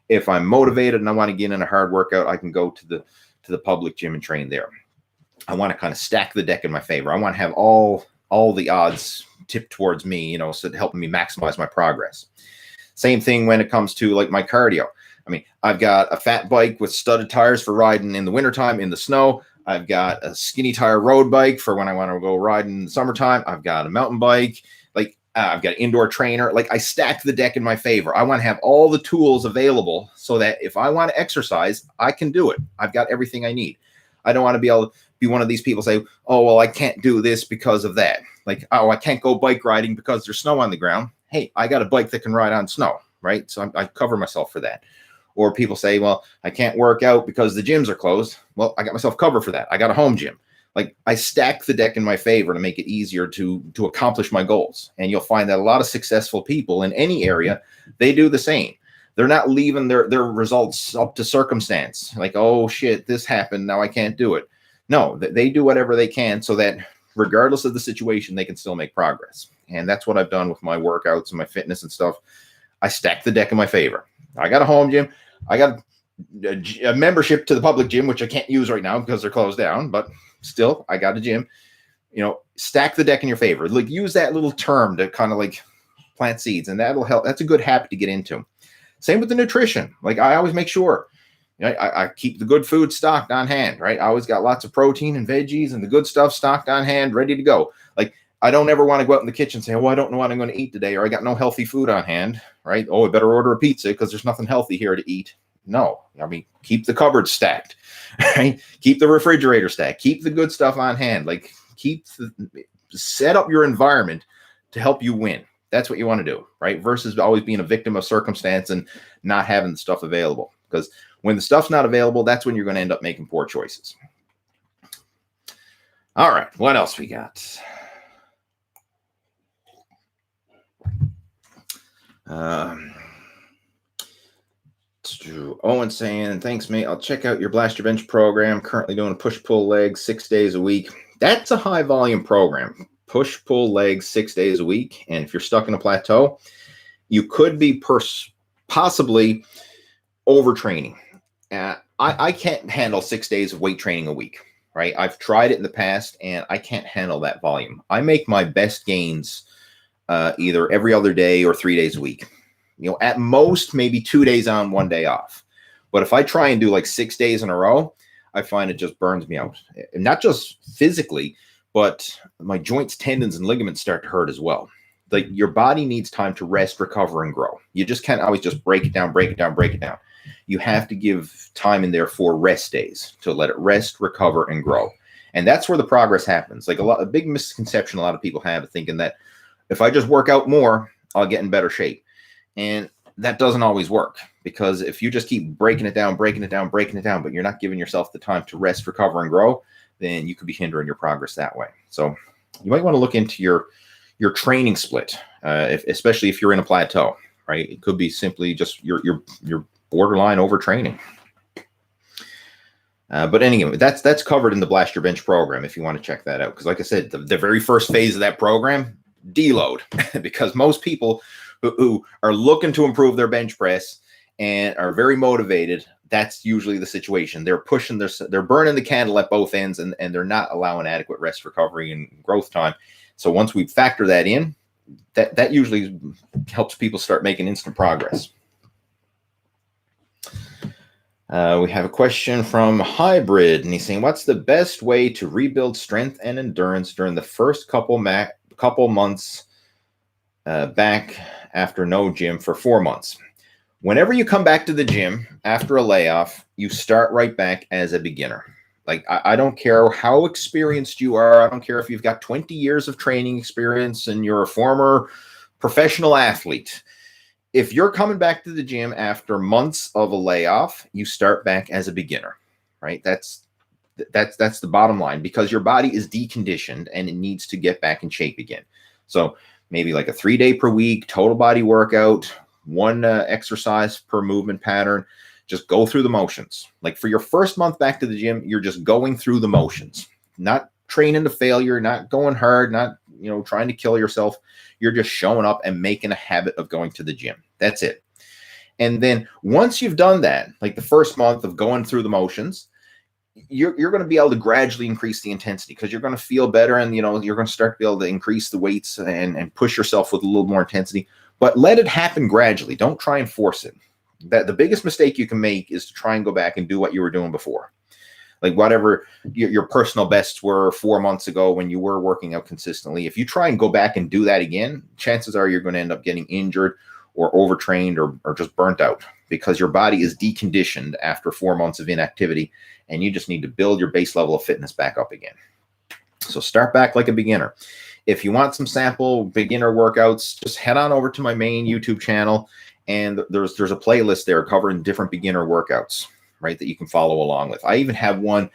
If I'm motivated and I want to get in a hard workout, I can go to the public gym and train there. I want to kind of stack the deck in my favor. I want to have all the odds tipped towards me, you know, so to help me maximize my progress. Same thing when it comes to like my cardio. I mean, I've got a fat bike with studded tires for riding in the wintertime in the snow. I've got a skinny tire road bike for when I want to go riding in the summertime. I've got a mountain bike. Like I've got an indoor trainer. Like I stack the deck in my favor. I want to have all the tools available so that if I want to exercise, I can do it. I've got everything I need. I don't want to be able to be one of these people say, oh, well, I can't do this because of that. Like, oh, I can't go bike riding because there's snow on the ground. Hey, I got a bike that can ride on snow, right? So I cover myself for that. Or people say, well, I can't work out because the gyms are closed. Well, I got myself covered for that. I got a home gym. Like I stack the deck in my favor to make it easier to accomplish my goals. And you'll find that a lot of successful people in any area, they do the same. They're not leaving their results up to circumstance. Like, oh shit, this happened. Now I can't do it. No, they do whatever they can so that regardless of the situation, they can still make progress. And that's what I've done with my workouts and my fitness and stuff. I stack the deck in my favor. I got a home gym. I got a membership to the public gym, which I can't use right now because they're closed down, but still I got a gym. You know, stack the deck in your favor. Like use that little term to kind of like plant seeds, and that'll help. That's a good habit to get into. Same with the nutrition. Like I always make sure, you know, I keep the good food stocked on hand, right? I always got lots of protein and veggies and the good stuff stocked on hand, ready to go. Like I don't ever want to go out in the kitchen and say, oh, I don't know what I'm going to eat today, or I got no healthy food on hand, right? Oh, I better order a pizza because there's nothing healthy here to eat. No, I mean, keep the cupboard stacked, right? Keep the refrigerator stacked. Keep the good stuff on hand. Like set up your environment to help you win. That's what you want to do, right? Versus always being a victim of circumstance and not having the stuff available. Because when the stuff's not available, that's when you're going to end up making poor choices. All right, what else we got? Owen saying, thanks, mate. I'll check out your Blast Your Bench program. Currently doing a push-pull legs 6 days a week. That's a high-volume program. Push-pull legs 6 days a week. And if you're stuck in a plateau, you could be possibly overtraining. I can't handle 6 days of weight training a week, right? I've tried it in the past, and I can't handle that volume. I make my best gains either every other day or 3 days a week. You know, at most, maybe 2 days on, 1 day off. But if I try and do like 6 days in a row, I find it just burns me out. And not just physically, but my joints, tendons, and ligaments start to hurt as well. Like your body needs time to rest, recover, and grow. You just can't always just break it down. You have to give time in there for rest days to let it rest, recover, and grow. And that's where the progress happens. Like a big misconception a lot of people have, thinking that if I just work out more, I'll get in better shape. And that doesn't always work, because if you just keep breaking it down, but you're not giving yourself the time to rest, recover, and grow, then you could be hindering your progress that way. So you might want to look into your training split, especially if you're in a plateau, right? It could be simply just your borderline overtraining. But anyway, that's covered in the Blast Your Bench program if you want to check that out. Because like I said, the very first phase of that program, deload, because most people who are looking to improve their bench press and are very motivated, that's usually the situation. They're pushing they're burning the candle at both ends, and they're not allowing adequate rest, recovery, and growth time. So once we factor that in, that usually helps people start making instant progress. We have a question from Hybrid, and he's saying, what's the best way to rebuild strength and endurance during the first couple months back after no gym for 4 months? Whenever you come back to the gym after a layoff, you start right back as a beginner. Like, I don't care how experienced you are. I don't care if you've got 20 years of training experience and you're a former professional athlete. If you're coming back to the gym after months of a layoff, you start back as a beginner, right? That's the bottom line, because your body is deconditioned and it needs to get back in shape again. So maybe like a 3 day per week total body workout, one exercise per movement pattern. Just go through the motions. Like for your first month back to the gym, you're just going through the motions, not training to failure, not going hard, not, trying to kill yourself. You're just showing up and making a habit of going to the gym. That's it. And then once you've done that, like the first month of going through the motions, you're going to be able to gradually increase the intensity because you're going to feel better, and you're going to start to be able to increase the weights and push yourself with a little more intensity. But let it happen gradually. Don't try and force it. That the biggest mistake you can make is to try and go back and do what you were doing before. Like whatever your personal bests were 4 months ago when you were working out consistently. If you try and go back and do that again, chances are you're going to end up getting injured or overtrained or just burnt out because your body is deconditioned after 4 months of inactivity, and you just need to build your base level of fitness back up again. So start back like a beginner. If you want some sample beginner workouts, just head on over to my main YouTube channel, and there's a playlist there covering different beginner workouts, right, that you can follow along with. I even have one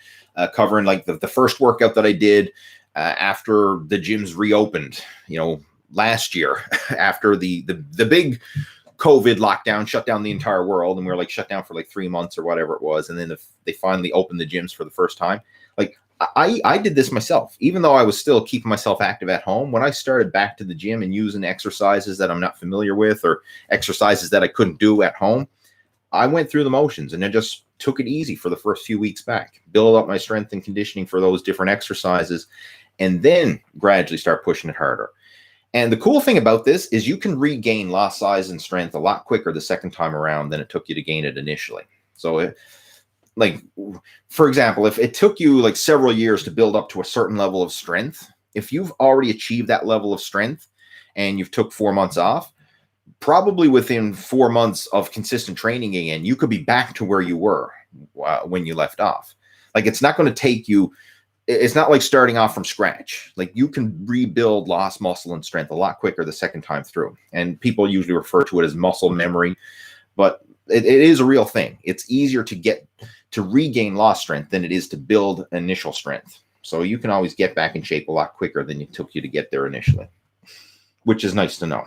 covering like the first workout that I did after the gyms reopened, last year after the big COVID lockdown shut down the entire world, and we were like shut down for like 3 months or whatever it was. And then they finally opened the gyms for the first time. Like I did this myself, even though I was still keeping myself active at home. When I started back to the gym and using exercises that I'm not familiar with or exercises that I couldn't do at home, I went through the motions and I just took it easy for the first few weeks back, build up my strength and conditioning for those different exercises, and then gradually start pushing it harder. And the cool thing about this is you can regain lost size and strength a lot quicker the second time around than it took you to gain it initially. So like, for example, if it took you like several years to build up to a certain level of strength, if you've already achieved that level of strength and you've took 4 months off, probably within 4 months of consistent training again, you could be back to where you were when you left off. Like, it's not going to take you, it's not like starting off from scratch. Like, you can rebuild lost muscle and strength a lot quicker the second time through. And people usually refer to it as muscle memory, but it is a real thing. It's easier to regain lost strength than it is to build initial strength. So you can always get back in shape a lot quicker than it took you to get there initially, which is nice to know.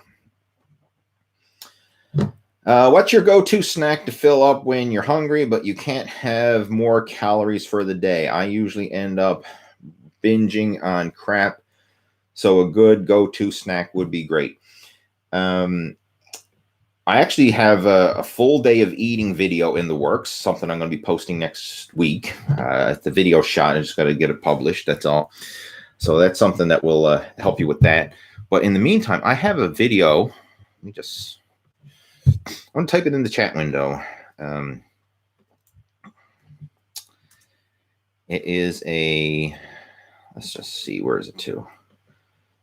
What's your go-to snack to fill up when you're hungry, but you can't have more calories for the day? I usually end up binging on crap, so a good go-to snack would be great. I actually have a full day of eating video in the works, something I'm going to be posting next week. The video shot, I just got to get it published, that's all. So that's something that will help you with that. But in the meantime, I have a video. Let me just... I want to type it in the chat window. It is a, let's just see, where is it to?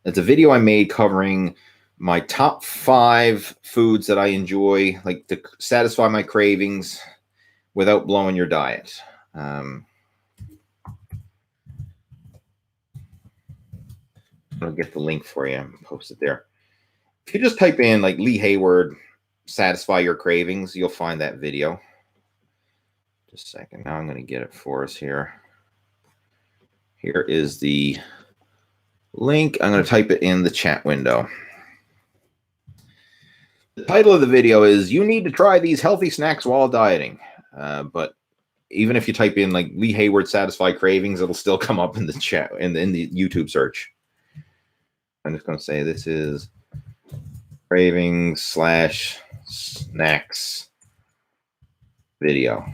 It's a video I made covering my top 5 foods that I enjoy, like to satisfy my cravings without blowing your diet. I'll get the link for you and post it there. If you just type in like Lee Hayward, satisfy your cravings, you'll find that video. Just a second. Now I'm going to get it for us here. Here is the link. I'm going to type it in the chat window. The title of the video is "You Need to Try These Healthy Snacks While Dieting." But even if you type in like Lee Hayward satisfy cravings, it'll still come up in the chat in the YouTube search. I'm just going to say this is cravings / snacks video.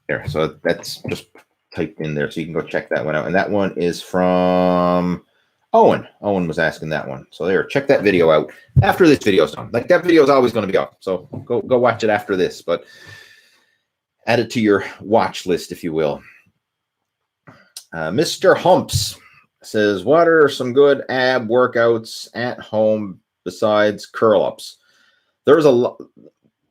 There, so that's just typed in there, so you can go check that one out. And that one is from Owen. Owen was asking that one. So there, check that video out after this video's done. Like, that video is always going to be up, so go watch it after this, but add it to your watch list, if you will. Mr. Humps says, what are some good ab workouts at home besides curl-ups? There's a lot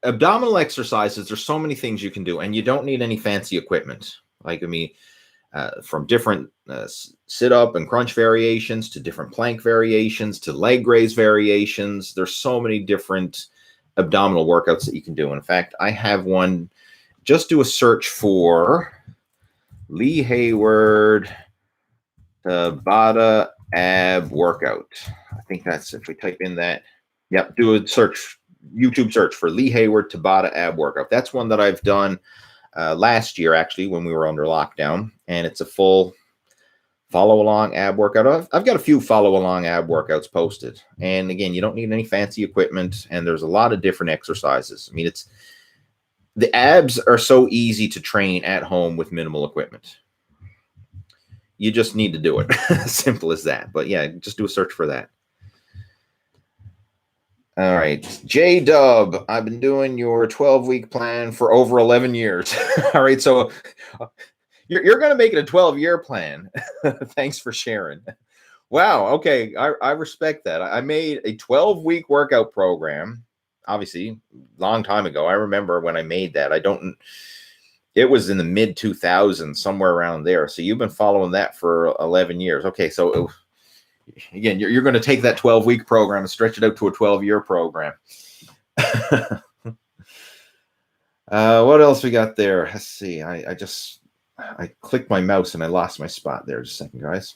abdominal exercises. There's so many things you can do, and you don't need any fancy equipment. Like, I mean, from different sit-up and crunch variations to different plank variations to leg raise variations. There's so many different abdominal workouts that you can do. In fact, I have one. Just do a search for Lee Hayward Tabata ab workout. I think that's, if we type in that, yep, do a search, YouTube search for Lee Hayward Tabata ab workout. That's one that I've done last year, actually, when we were under lockdown, and it's a full follow along ab workout. I've got a few follow along ab workouts posted. And again, you don't need any fancy equipment, and there's a lot of different exercises. I mean, the abs are so easy to train at home with minimal equipment. You just need to do it. Simple as that. But yeah, just do a search for that. All right. J-Dub, I've been doing your 12-week plan for over 11 years. All right. So you're going to make it a 12-year plan. Thanks for sharing. Wow. Okay. I respect that. I made a 12-week workout program, obviously, a long time ago. I remember when I made that. It was in the mid 2000s, somewhere around there. So you've been following that for 11 years. Okay. So again, you're going to take that 12-week program and stretch it out to a 12-year program. What else we got there? Let's see. I clicked my mouse and I lost my spot there. Just a second, guys.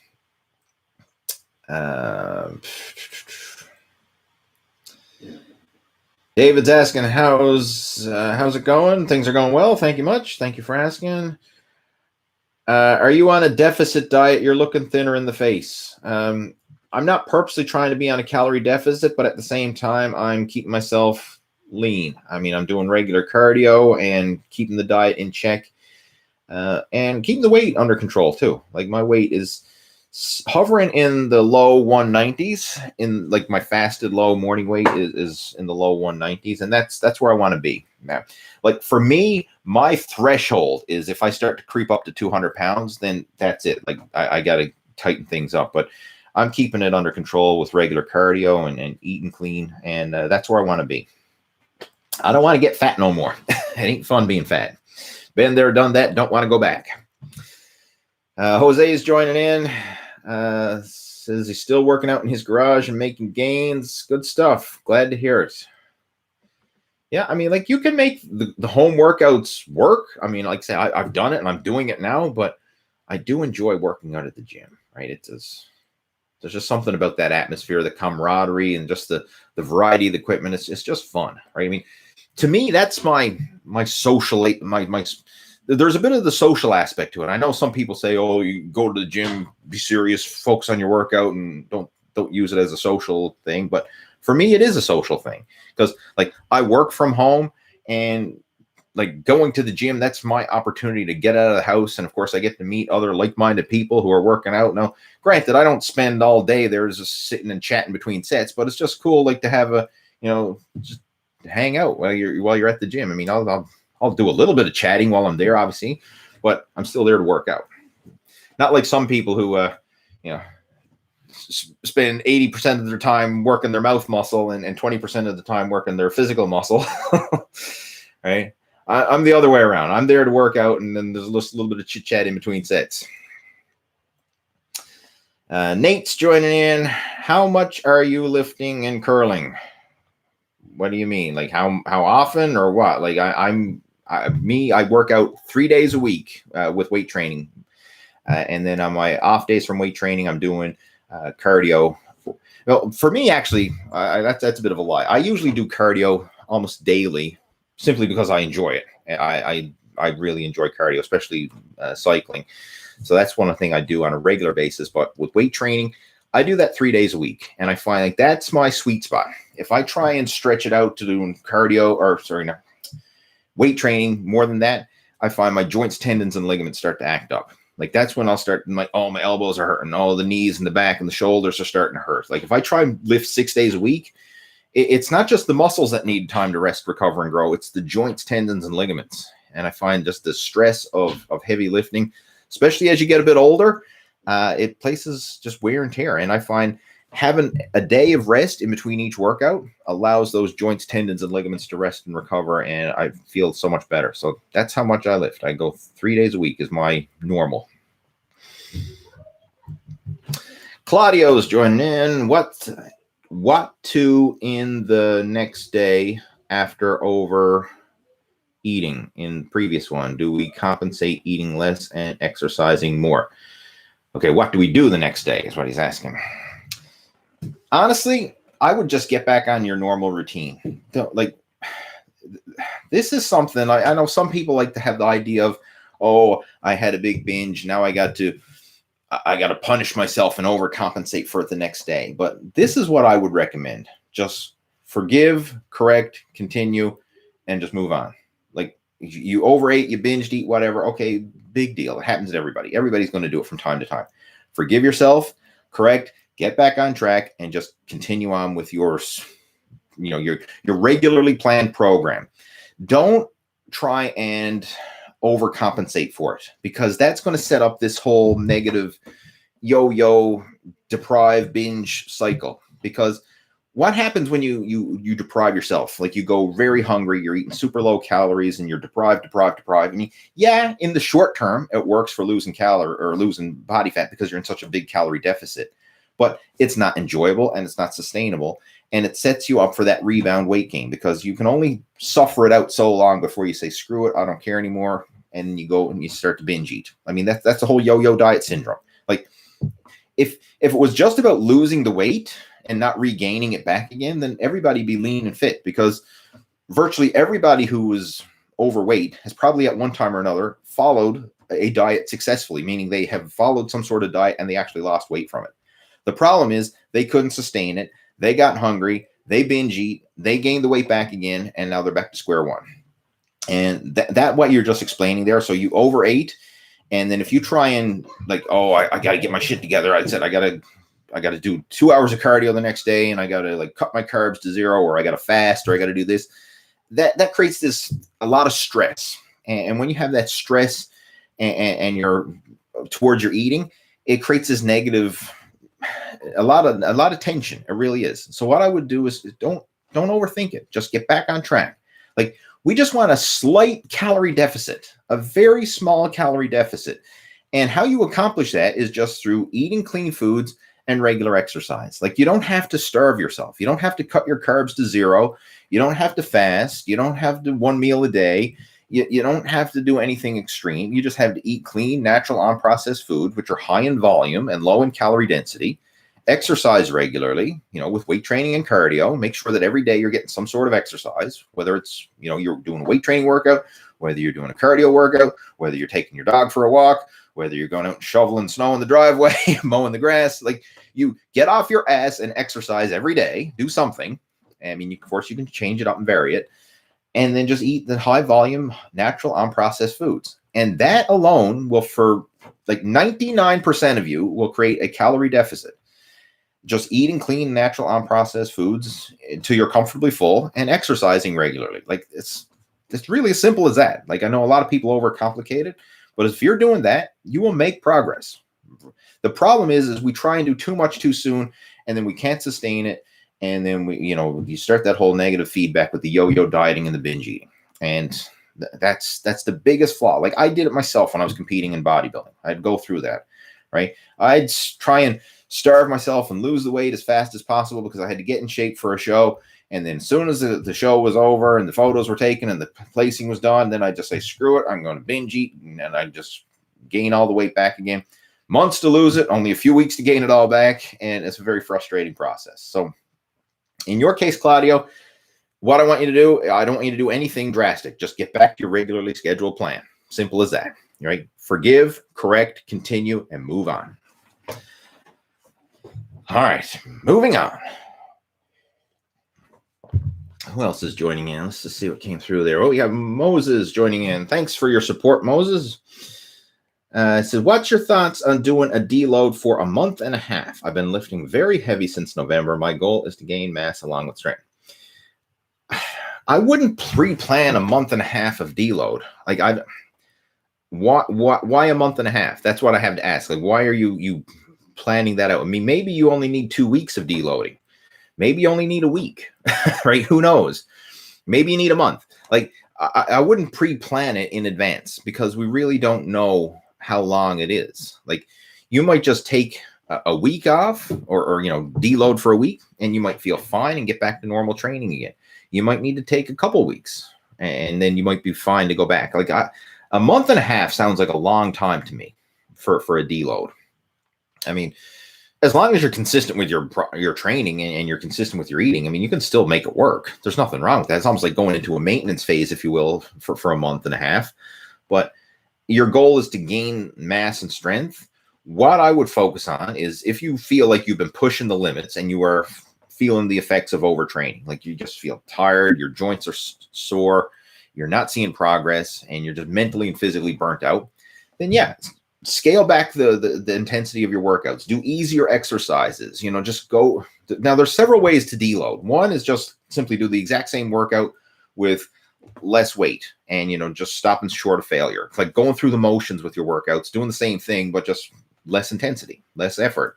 David's asking, how's it going? Things are going well. Thank you much. Thank you for asking. Are you on a deficit diet? You're looking thinner in the face. I'm not purposely trying to be on a calorie deficit, but at the same time, I'm keeping myself lean. I mean, I'm doing regular cardio and keeping the diet in check, and keeping the weight under control too. Like my weight is hovering in the low 190s. In like my fasted low morning weight is in the low 190s, and that's where I want to be. Now, like for me, my threshold is if I start to creep up to 200 pounds, then that's it. Like I got to tighten things up, but I'm keeping it under control with regular cardio and eating clean, and that's where I want to be. I don't want to get fat no more. It ain't fun being fat. Been there, done that. Don't want to go back. Jose is joining in. Says he's still working out in his garage and making gains. Good stuff. Glad to hear it. Yeah, I mean, like you can make the home workouts work. I mean, like I say, I've done it and I'm doing it now, but I do enjoy working out at the gym, right? There's just something about that atmosphere, the camaraderie, and just the variety of the equipment. It's just fun, right? I mean, to me, that's my social, there's a bit of the social aspect to it. I know some people say, oh, you go to the gym, be serious, focus on your workout, and don't use it as a social thing. But for me, it is a social thing because like I work from home, and like going to the gym, that's my opportunity to get out of the house. And of course I get to meet other like-minded people who are working out. Now, granted, I don't spend all day there just sitting and chatting between sets, but it's just cool, like to have just hang out while you're at the gym. I mean, I'll do a little bit of chatting while I'm there, obviously, but I'm still there to work out. Not like some people who, spend 80% of their time working their mouth muscle and 20% of the time working their physical muscle, right? I'm the other way around. I'm there to work out, and then there's a little bit of chit chat in between sets. Nate's joining in. How much are you lifting and curling? What do you mean? Like how often or what? Like I work out 3 days a week with weight training, and then on my off days from weight training, I'm doing cardio. Well, for me, actually, that's a bit of a lie. I usually do cardio almost daily, simply because I enjoy it. I really enjoy cardio, especially cycling. So that's one thing I do on a regular basis. But with weight training, I do that 3 days a week, and I find like that's my sweet spot. If I try and stretch it out to doing weight training more than that, I find my joints, tendons, and ligaments start to act up. Like that's when I'll start my elbows are hurting, all the knees and the back and the shoulders are starting to hurt. Like if I try and lift 6 days a week, it's not just the muscles that need time to rest, recover, and grow. It's the joints, tendons, and ligaments. And I find just the stress of heavy lifting, especially as you get a bit older, it places just wear and tear. And I find having a day of rest in between each workout allows those joints, tendons, and ligaments to rest and recover, and I feel so much better. So that's how much I lift. I go 3 days a week is my normal. Claudio's joining in. What to in the next day after overeating in previous one? Do we compensate eating less and exercising more? Okay, what do we do the next day is what he's asking. Honestly, I would just get back on your normal routine. Like, this is something I know some people like to have the idea of, oh, I had a big binge. Now I got to I got to punish myself and overcompensate for it the next day. But this is what I would recommend. Just forgive, correct, continue, and just move on. Like, you overate, you binged eat, whatever. Okay, big deal. It happens to everybody. Everybody's going to do it from time to time. Forgive yourself, correct, get back on track, and just continue on with your regularly planned program. Don't try and overcompensate for it, because that's going to set up this whole negative yo-yo deprive binge cycle. Because what happens when you deprive yourself? Like, you go very hungry, you're eating super low calories, and you're deprived. And yeah, in the short term, it works for losing calorie or losing body fat because you're in such a big calorie deficit. But it's not enjoyable and it's not sustainable. And it sets you up for that rebound weight gain, because you can only suffer it out so long before you say, screw it, I don't care anymore. And you go and you start to binge eat. I mean, that's the whole yo-yo diet syndrome. Like, if it was just about losing the weight and not regaining it back again, then everybody be lean and fit, because virtually everybody who is overweight has probably at one time or another followed a diet successfully, meaning they have followed some sort of diet and they actually lost weight from it. The problem is they couldn't sustain it. They got hungry, they binge eat, they gained the weight back again, and now they're back to square one. And that what you're just explaining there. So you overate, and then if you try and like, oh, I got to get my shit together. I said I got to do 2 hours of cardio the next day, and I got to like cut my carbs to zero, or I got to fast, or I got to do this. That creates a lot of stress. And when you have that stress and you're towards your eating, it creates this negative, a lot of tension. It really is. So what I would do is don't overthink it. Just get back on track. Like, we just want a slight calorie deficit, a very small calorie deficit. And how you accomplish that is just through eating clean foods and regular exercise. Like, you don't have to starve yourself. You don't have to cut your carbs to zero. You don't have to fast. You don't have to one meal a day. You don't have to do anything extreme. You just have to eat clean, natural, unprocessed food, which are high in volume and low in calorie density. Exercise regularly, with weight training and cardio. Make sure that every day you're getting some sort of exercise, whether it's, you're doing a weight training workout, whether you're doing a cardio workout, whether you're taking your dog for a walk, whether you're going out and shoveling snow in the driveway, mowing the grass. Like, you get off your ass and exercise every day, do something. I mean, of course, you can change it up and vary it, and then just eat the high volume, natural, unprocessed foods. And that alone will, for like 99% of you, will create a calorie deficit. Just eating clean, natural, unprocessed foods until you're comfortably full, and exercising regularly. Like, it's really as simple as that. Like, I know a lot of people overcomplicate it, but if you're doing that, you will make progress. The problem is we try and do too much too soon, and then we can't sustain it. And then you start that whole negative feedback with the yo-yo dieting and the binge eating. And that's the biggest flaw. Like, I did it myself when I was competing in bodybuilding. I'd go through that, right? I'd try and starve myself and lose the weight as fast as possible because I had to get in shape for a show. And then as soon as the show was over and the photos were taken and the placing was done, then I just say, screw it, I'm going to binge eat. And I just gain all the weight back again. Months to lose it, only a few weeks to gain it all back. And it's a very frustrating process. So in your case, Claudio, what I want you to do, I don't want you to do anything drastic. Just get back to your regularly scheduled plan. Simple as that, right? Forgive, correct, continue, and move on. All right, moving on. Who else is joining in? Let's just see what came through there. Oh, we have Moses joining in. Thanks for your support, Moses. It says, what's your thoughts on doing a deload for a month and a half? I've been lifting very heavy since November. My goal is to gain mass along with strength. I wouldn't pre-plan a month and a half of deload. Like, why a month and a half? That's what I have to ask. Like, why are you planning that out? I mean, maybe you only need 2 weeks of deloading. Maybe you only need a week, right? Who knows? Maybe you need a month. Like, I wouldn't pre-plan it in advance because we really don't know how long it is. Like, you might just take a week off or deload for a week, and you might feel fine and get back to normal training again. You might need to take a couple weeks, and then you might be fine to go back. Like, a month and a half sounds like a long time to me for a deload. I mean, as long as you're consistent with your training and you're consistent with your eating, I mean, you can still make it work. There's nothing wrong with that. It's almost like going into a maintenance phase, if you will, for a month and a half. But your goal is to gain mass and strength. what I would focus on is if you feel like you've been pushing the limits and you are feeling the effects of overtraining, like you just feel tired, your joints are sore, you're not seeing progress, and you're just mentally and physically burnt out, then yeah, scale back the intensity of your workouts. Do easier exercises. Just go. Now, there's several ways to deload. One is just simply do the exact same workout with less weight and, just stopping short of failure. It's like going through the motions with your workouts, doing the same thing, but just less intensity, less effort.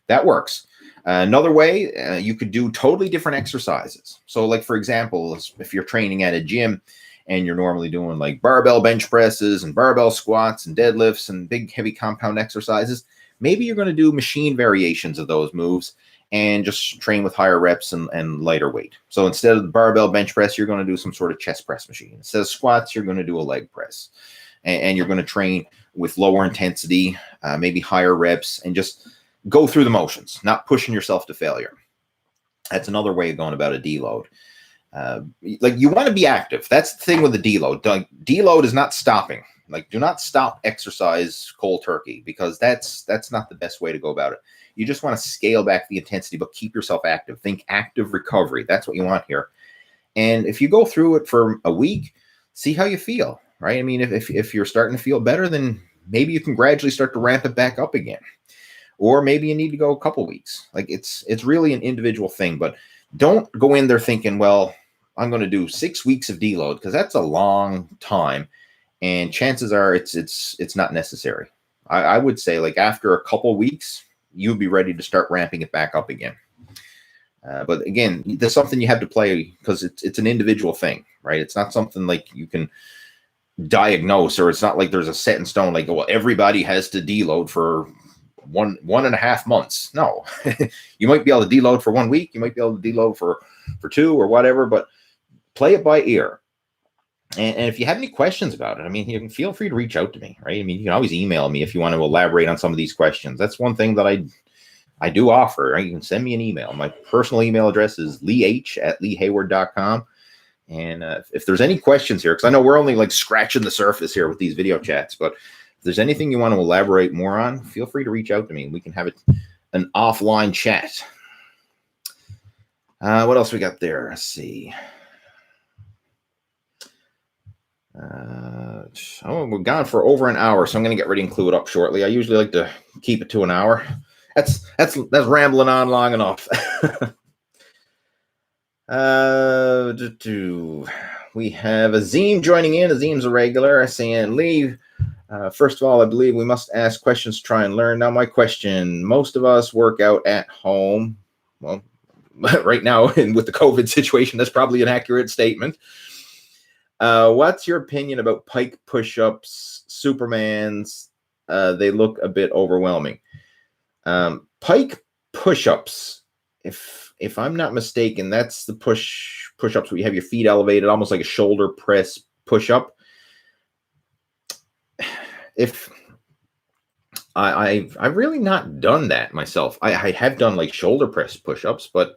That works. Another way, you could do totally different exercises. So like, for example, if you're training at a gym and you're normally doing like barbell bench presses and barbell squats and deadlifts and big heavy compound exercises, maybe you're going to do machine variations of those moves and just train with higher reps and lighter weight. So instead of the barbell bench press, you're going to do some sort of chest press machine. Instead of squats, you're going to do a leg press. And you're going to train with lower intensity, maybe higher reps, and just go through the motions, not pushing yourself to failure. That's another way of going about a deload. Like, you want to be active. That's the thing with the deload. Like, deload is not stopping. Like, do not stop exercise cold turkey, because that's not the best way to go about it. You just want to scale back the intensity, but keep yourself active. Think active recovery. That's what you want here. And if you go through it for a week, see how you feel, right? I mean, if you're starting to feel better, then maybe you can gradually start to ramp it back up again. Or maybe you need to go a couple weeks. Like, it's really an individual thing, but don't go in there thinking, well, I'm going to do 6 weeks of deload, because that's a long time. And chances are it's not necessary. I would say, like, after a couple weeks, you'll be ready to start ramping it back up again. But again, there's something you have to play, because it's an individual thing, right? It's not something like you can diagnose, or it's not like there's a set in stone, like, well, everybody has to deload for 1.5 months. No, you might be able to deload for 1 week. You might be able to deload for 2 or whatever, but play it by ear. And if you have any questions about it, I mean, you can feel free to reach out to me, right? I mean, you can always email me if you want to elaborate on some of these questions. That's one thing that I do offer, right? You can send me an email. My personal email address is leeh@leehayward.com. And if there's any questions here, because I know we're only like scratching the surface here with these video chats, but if there's anything you want to elaborate more on, feel free to reach out to me. We can have an offline chat. What else we got there? Let's see. We're gone for over an hour, so I'm going to get ready and clue it up shortly. I usually like to keep it to an hour. That's rambling on long enough. We have Azim joining in. Azim's a regular, saying, Lee, first of all, I believe we must ask questions to try and learn. Now, my question, most of us work out at home. Well, right now, and with the COVID situation, that's probably an accurate statement. What's your opinion about pike push-ups, Supermans? They look a bit overwhelming. Pike push-ups, if I'm not mistaken, that's the push-ups where you have your feet elevated, almost like a shoulder press push-up. If I've really not done that myself. I have done like shoulder press push-ups, but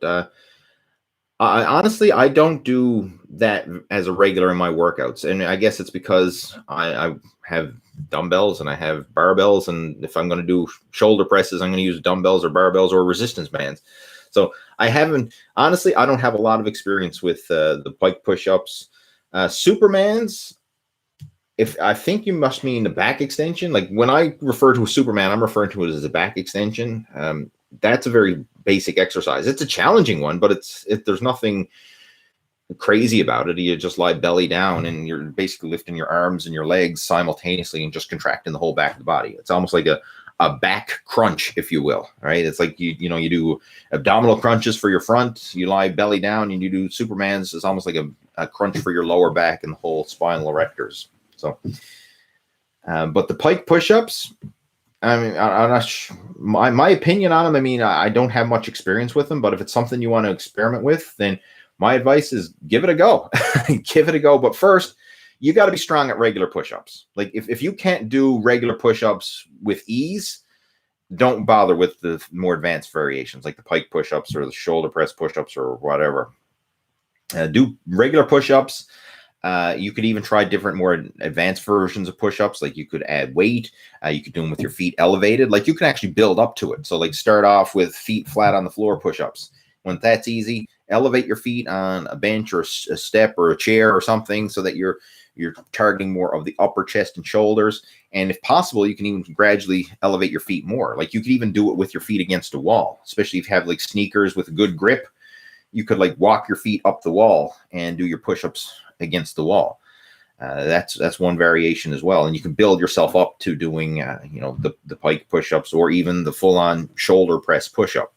honestly, I don't do that as a regular in my workouts. And I guess it's because I have dumbbells and I have barbells. And if I'm going to do shoulder presses, I'm going to use dumbbells or barbells or resistance bands. So I don't have a lot of experience with the pike push-ups. Supermans, I think you must mean the back extension. Like, when I refer to a Superman, I'm referring to it as a back extension. That's a very basic exercise. It's a challenging one, but there's nothing crazy about it. You just lie belly down and you're basically lifting your arms and your legs simultaneously and just contracting the whole back of the body. It's almost like a back crunch, if you will, right? It's like you do abdominal crunches for your front, you lie belly down, and you do Supermans. It's almost like a crunch for your lower back and the whole spinal erectors. So, but the pike push-ups, I mean, I'm not my opinion on them. I mean, I don't have much experience with them, but if it's something you want to experiment with, then my advice is give it a go. Give it a go. But first, you got to be strong at regular push-ups. Like, if you can't do regular push-ups with ease, don't bother with the more advanced variations like the pike push-ups or the shoulder press push-ups or whatever. Do regular push-ups. You could even try different, more advanced versions of push-ups. Like you could add weight. You could do them with your feet elevated. Like you can actually build up to it. So like start off with feet flat on the floor push-ups. When that's easy, elevate your feet on a bench or a step or a chair or something so that you're targeting more of the upper chest and shoulders. And if possible, you can even gradually elevate your feet more. Like you could even do it with your feet against a wall, especially if you have like sneakers with a good grip. You could like walk your feet up the wall and do your push-ups against the wall. That's one variation as well. And you can build yourself up to doing, the pike push-ups or even the full-on shoulder press push-up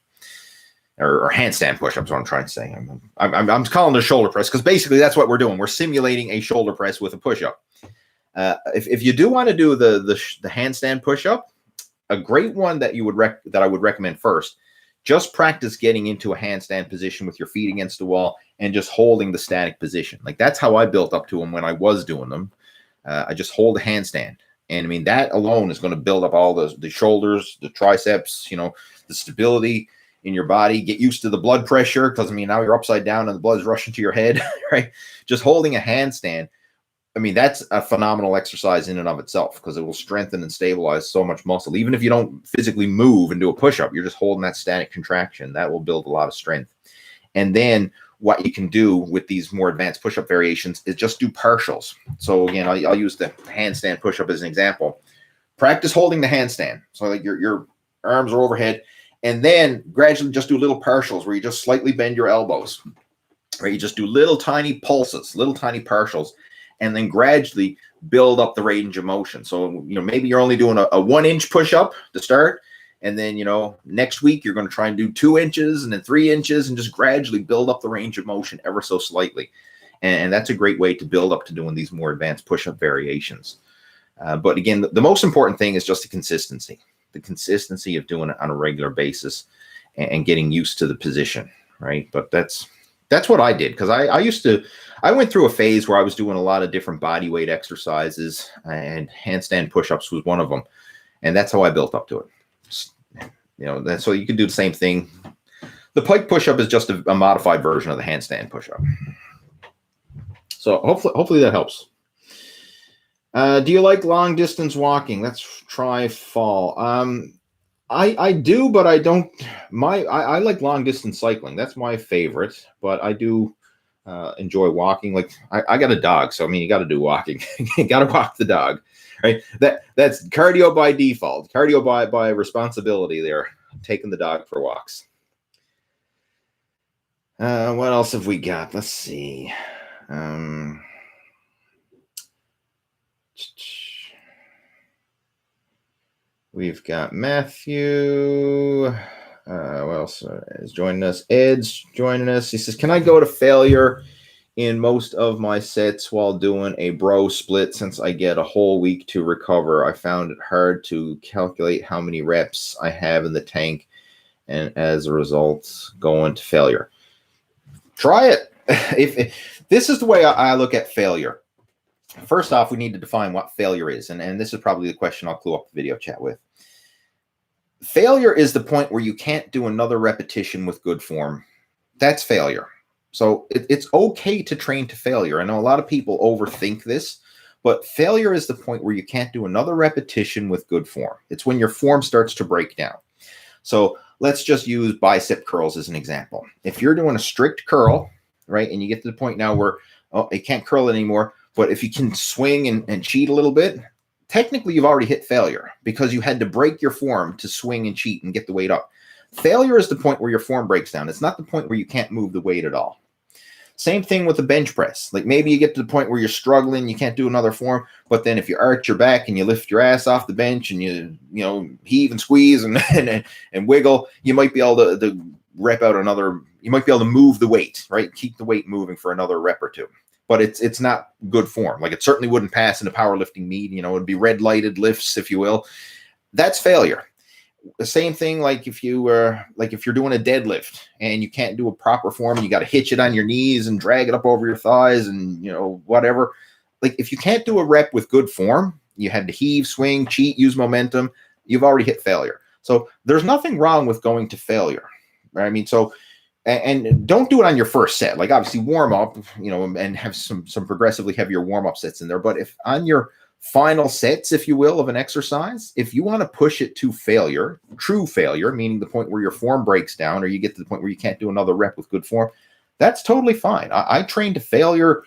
or handstand push-ups. What I'm trying to say. I'm calling it a shoulder press because basically that's what we're doing. We're simulating a shoulder press with a push-up. If you do want to do the handstand push-up, a great one that I would recommend first. Just practice getting into a handstand position with your feet against the wall and just holding the static position. Like that's how I built up to them when I was doing them. I just hold a handstand. And I mean, that alone is going to build up all the shoulders, the triceps, the stability in your body. Get used to the blood pressure because, I mean, now you're upside down and the blood is rushing to your head, right? Just holding a handstand. I mean, that's a phenomenal exercise in and of itself because it will strengthen and stabilize so much muscle. Even if you don't physically move and do a push-up, you're just holding that static contraction. That will build a lot of strength. And then what you can do with these more advanced push-up variations is just do partials. So again, I'll use the handstand push-up as an example. Practice holding the handstand. So like your arms are overhead, and then gradually just do little partials where you just slightly bend your elbows, right? You just do little tiny pulses, little tiny partials, and then gradually build up the range of motion. So, maybe you're only doing a 1-inch push-up to start. And then, next week you're going to try and do 2 inches and then 3 inches and just gradually build up the range of motion ever so slightly. And that's a great way to build up to doing these more advanced push-up variations. But again, the most important thing is just the consistency of doing it on a regular basis and getting used to the position, right? But that's what I did because I went through a phase where I was doing a lot of different body weight exercises, and handstand push-ups was one of them. And that's how I built up to it. So you can do the same thing. The pike push-up is just a modified version of the handstand push-up. So hopefully that helps. Do you like long distance walking? Let's try fall. I do, but I don't. I like long distance cycling. That's my favorite. But I do enjoy walking. Like I got a dog, so I mean you got to do walking. You got to walk the dog, right? That's cardio by default. Cardio by responsibility. There, taking the dog for walks. What else have we got? Let's see. We've got Matthew. What else is joining us? Ed's joining us. He says, can I go to failure in most of my sets while doing a bro split since I get a whole week to recover? I found it hard to calculate how many reps I have in the tank and as a result going to failure. Try it. If this is the way I look at failure. First off, we need to define what failure is. And this is probably the question I'll clue up the video chat with. Failure is the point where you can't do another repetition with good form. That's failure. So it's okay to train to failure. I know a lot of people overthink this, but failure is the point where you can't do another repetition with good form. It's when your form starts to break down. So let's just use bicep curls as an example. If you're doing a strict curl, right, and you get to the point now where, it can't curl it anymore, but if you can swing and cheat a little bit, technically you've already hit failure because you had to break your form to swing and cheat and get the weight up. Failure is the point where your form breaks down. It's not the point where you can't move the weight at all. Same thing with the bench press. Like maybe you get to the point where you're struggling, you can't do another form, but then if you arch your back and you lift your ass off the bench and you heave and squeeze and wiggle, you might be able to rep out another, you might be able to move the weight, right? Keep the weight moving for another rep or two. But it's not good form. Like it certainly wouldn't pass in a powerlifting meet. It'd be red lighted lifts, if you will. That's failure. The same thing, like if you're doing a deadlift and you can't do a proper form, and you got to hitch it on your knees and drag it up over your thighs and whatever. Like if you can't do a rep with good form, you had to heave, swing, cheat, use momentum. You've already hit failure. So there's nothing wrong with going to failure. Right? I mean, so And don't do it on your first set. Like obviously warm up, and have some progressively heavier warm up sets in there. But if on your final sets, if you will, of an exercise, if you want to push it to failure, true failure, meaning the point where your form breaks down or you get to the point where you can't do another rep with good form, that's totally fine. I train to failure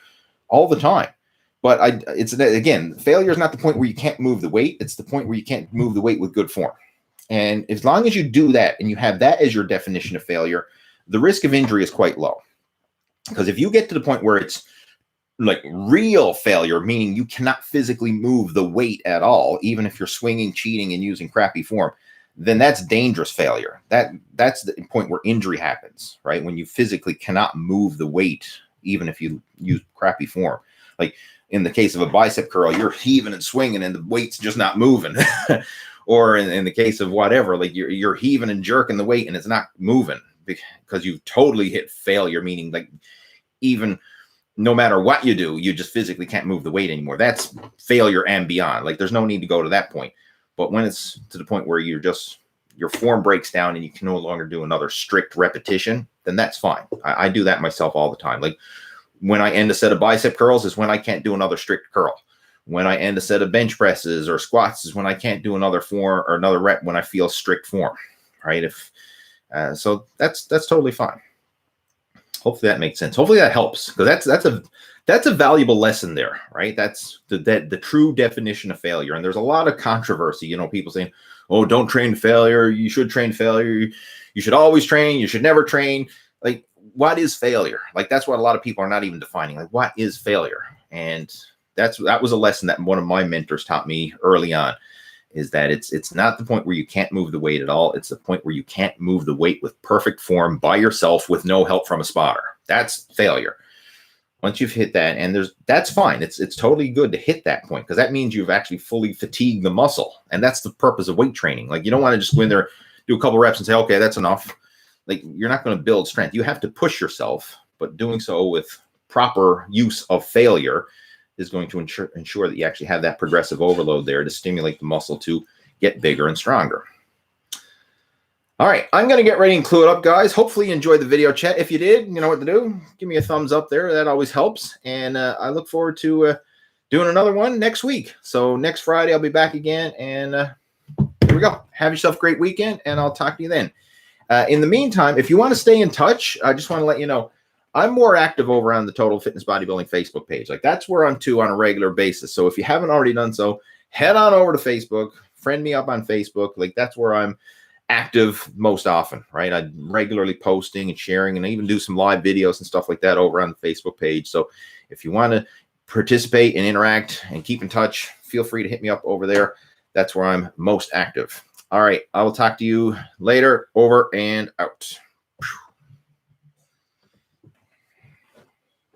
all the time. But again, failure is not the point where you can't move the weight. It's the point where you can't move the weight with good form. And as long as you do that and you have that as your definition of failure, the risk of injury is quite low. Because if you get to the point where it's like real failure, meaning you cannot physically move the weight at all, even if you're swinging, cheating, and using crappy form, then that's dangerous failure. That's the point where injury happens, right? When you physically cannot move the weight, even if you use crappy form. Like in the case of a bicep curl, you're heaving and swinging and the weight's just not moving. Or in the case of whatever, like you're heaving and jerking the weight and it's not moving because you've totally hit failure, meaning like even no matter what you do, you just physically can't move the weight anymore. That's failure and beyond. Like there's no need to go to that point. But when it's to the point where your form breaks down and you can no longer do another strict repetition, then that's fine. I do that myself all the time. Like when I end a set of bicep curls is when I can't do another strict curl. When I end a set of bench presses or squats is when I can't do another form or another rep when I feel strict form, right? So that's totally fine. Hopefully that makes sense. Hopefully that helps, because that's a valuable lesson there, right? That's the true definition of failure. And there's a lot of controversy, people saying, oh, don't train failure. You should train failure. You should always train. You should never train. Like, what is failure? Like, that's what a lot of people are not even defining. Like, what is failure? And that was a lesson that one of my mentors taught me early on, is that it's not the point where you can't move the weight at all. It's the point where you can't move the weight with perfect form by yourself with no help from a spotter. That's failure. Once you've hit that, and that's fine. It's totally good to hit that point, because that means you've actually fully fatigued the muscle. And that's the purpose of weight training. Like, you don't want to just go in there, do a couple reps and say, okay, that's enough. Like, you're not going to build strength. You have to push yourself, but doing so with proper use of failure is going to ensure that you actually have that progressive overload there to stimulate the muscle to get bigger and stronger. All right, I'm going to get ready and clue it up, guys. Hopefully you enjoyed the video chat. If you did, you know what to do. Give me a thumbs up there. That always helps. And I look forward to doing another one next week. So next Friday, I'll be back again. And here we go. Have yourself a great weekend, and I'll talk to you then. In the meantime, if you want to stay in touch, I just want to let you know, I'm more active over on the Total Fitness Bodybuilding Facebook page. Like, that's where I'm on a regular basis. So if you haven't already done so, head on over to Facebook, friend me up on Facebook. Like, that's where I'm active most often, right? I'm regularly posting and sharing, and I even do some live videos and stuff like that over on the Facebook page. So if you want to participate and interact and keep in touch, feel free to hit me up over there. That's where I'm most active. All right, I will talk to you later. Over and out.